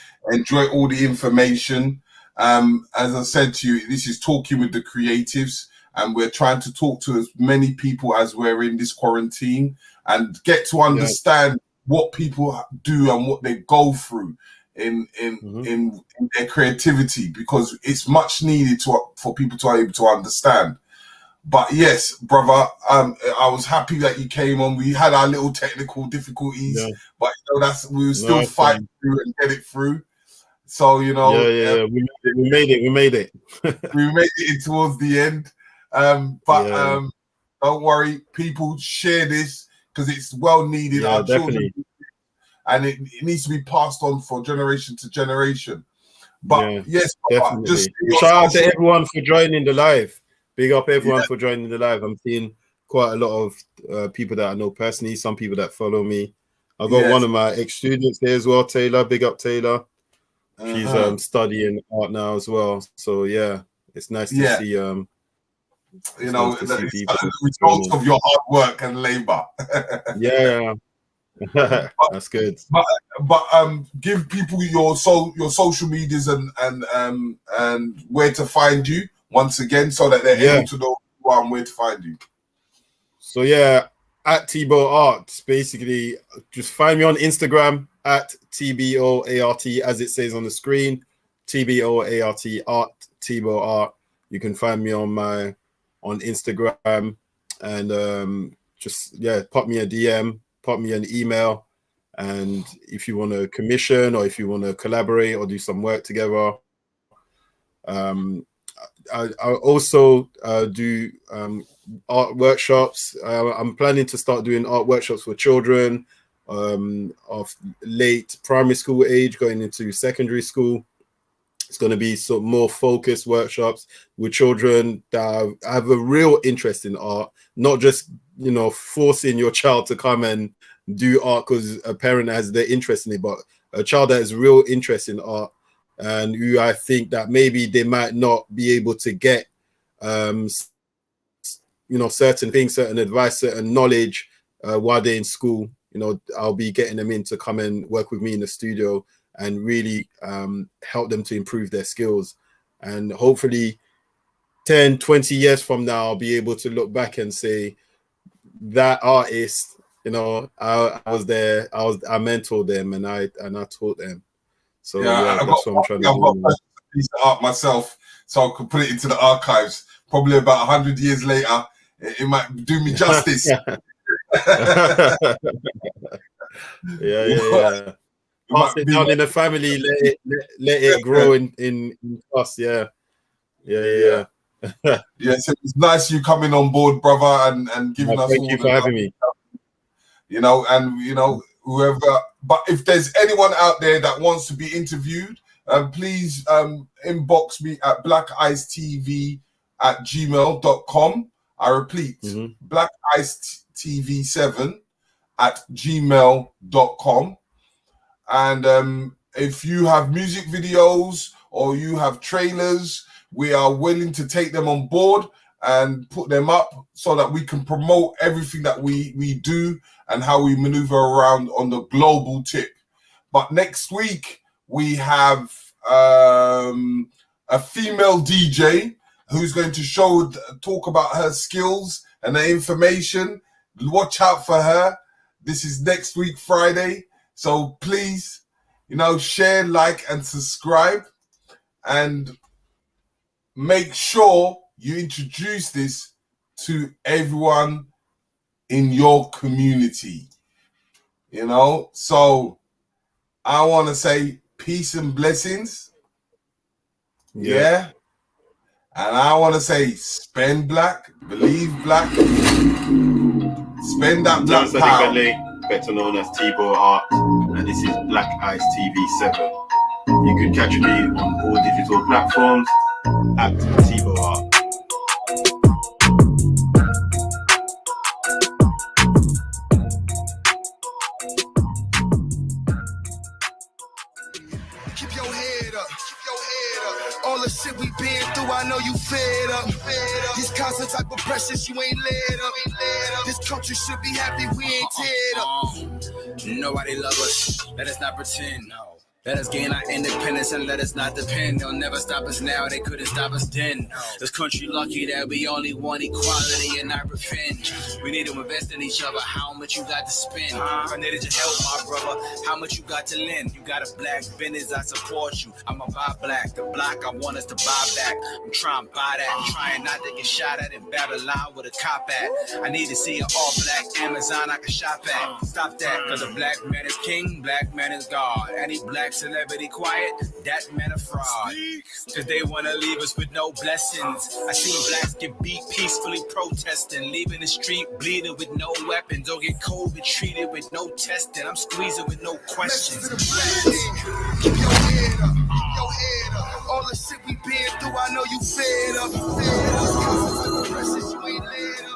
all the information. As I said to you, this is Talking with the Creatives, and we're trying to talk to as many people as we're in this quarantine and get to understand what people do and what they go through in their creativity, because it's much needed for people to be able to understand. But yes, brother, I was happy that you came on. We had our little technical difficulties, but you know, we were still fighting through and get it through. So, you know, we made it. we made it towards the end. Don't worry, people, share this because it's well needed. Our children, and it needs to be passed on for generation to generation. But yes, brother, just shout out to everyone for joining the live. Big up everyone for joining the live. I'm seeing quite a lot of people that I know personally, some people that follow me. I've got one of my ex-students there as well, Taylor. Big up, Taylor. She's studying art now as well. So yeah, it's nice to see you know, the results of your hard work and labor. Yeah. That's good. But give people your social medias and where to find you once again, so that they're able to know where to find you. So yeah, at Tbo Art, basically, just find me on Instagram at TBOART, as it says on the screen, TBOART Art, Tbo Art. You can find me on Instagram, and just pop me a DM, pop me an email, and if you want to commission or if you want to collaborate or do some work together. I also do art workshops. I'm planning to start doing art workshops for children of late primary school age going into secondary school. It's going to be some more focused workshops with children that have a real interest in art, not just, you know, forcing your child to come and do art because a parent has their interest in it, but a child that has real interest in art and who I think that maybe they might not be able to get, you know, certain things, certain advice, certain knowledge while they're in school. You know, I'll be getting them in to come and work with me in the studio and really help them to improve their skills. And hopefully 10, 20 years from now, I'll be able to look back and say, that artist, you know, I was there, I mentored them and I taught them. So that's what I'm trying to do. I've got a piece of art myself, so I could put it into the archives. Probably about 100 years later, it might do me justice. Yeah. Pass it down in the family, let it grow in us. Yeah. Yes, it's nice you coming on board, brother, and giving us. Thank you for having me. You know, and you know, whoever. But if there's anyone out there that wants to be interviewed, please inbox me at blackicetv@gmail.com. I repeat, blackicetv7@gmail.com. And if you have music videos or you have trailers, we are willing to take them on board and put them up so that we can promote everything that we do and how we maneuver around on the global tip. But next week, we have a female DJ who's going to talk about her skills and her information. Watch out for her. This is next week, Friday. So please, you know, share, like, and subscribe. And make sure you introduce this to everyone in your community. You know, so I want to say peace and blessings. Yeah. And I want to say spend black, believe black, spend that black Terrence power. Adegbele, better known as Tbo Art, and this is Black Ice TV7. You can catch me on all digital platforms at Tbo Art. Keep your head up. All the shit we been through, I know you fed up. These constant type of pressures, you ain't led up. This country should be happy we ain't teared up. Nobody love us, let us not pretend. No. Let us gain our independence and let us not depend. They'll never stop us now, they couldn't stop us then. This country lucky that we only want equality and not revenge. We need to invest in each other, how much you got to spend? I needed your help, my brother, how much you got to lend? You got a black business, I support you. I'ma buy black, the block I want us to buy back. I'm trying to buy that, I'm trying not to get shot at in Babylon with a cop at. I need to see an all black Amazon I can shop at. Stop that, cause a black man is king, black man is God. Any black black celebrity quiet, that man a fraud. Cause they wanna leave us with no blessings. I seen blacks get beat peacefully protesting, leaving the street bleeding with no weapons, or get COVID treated with no testing. I'm squeezing with no questions. Keep your head up, keep your head up. All the shit we been through, I know you fed up. You ain't led up.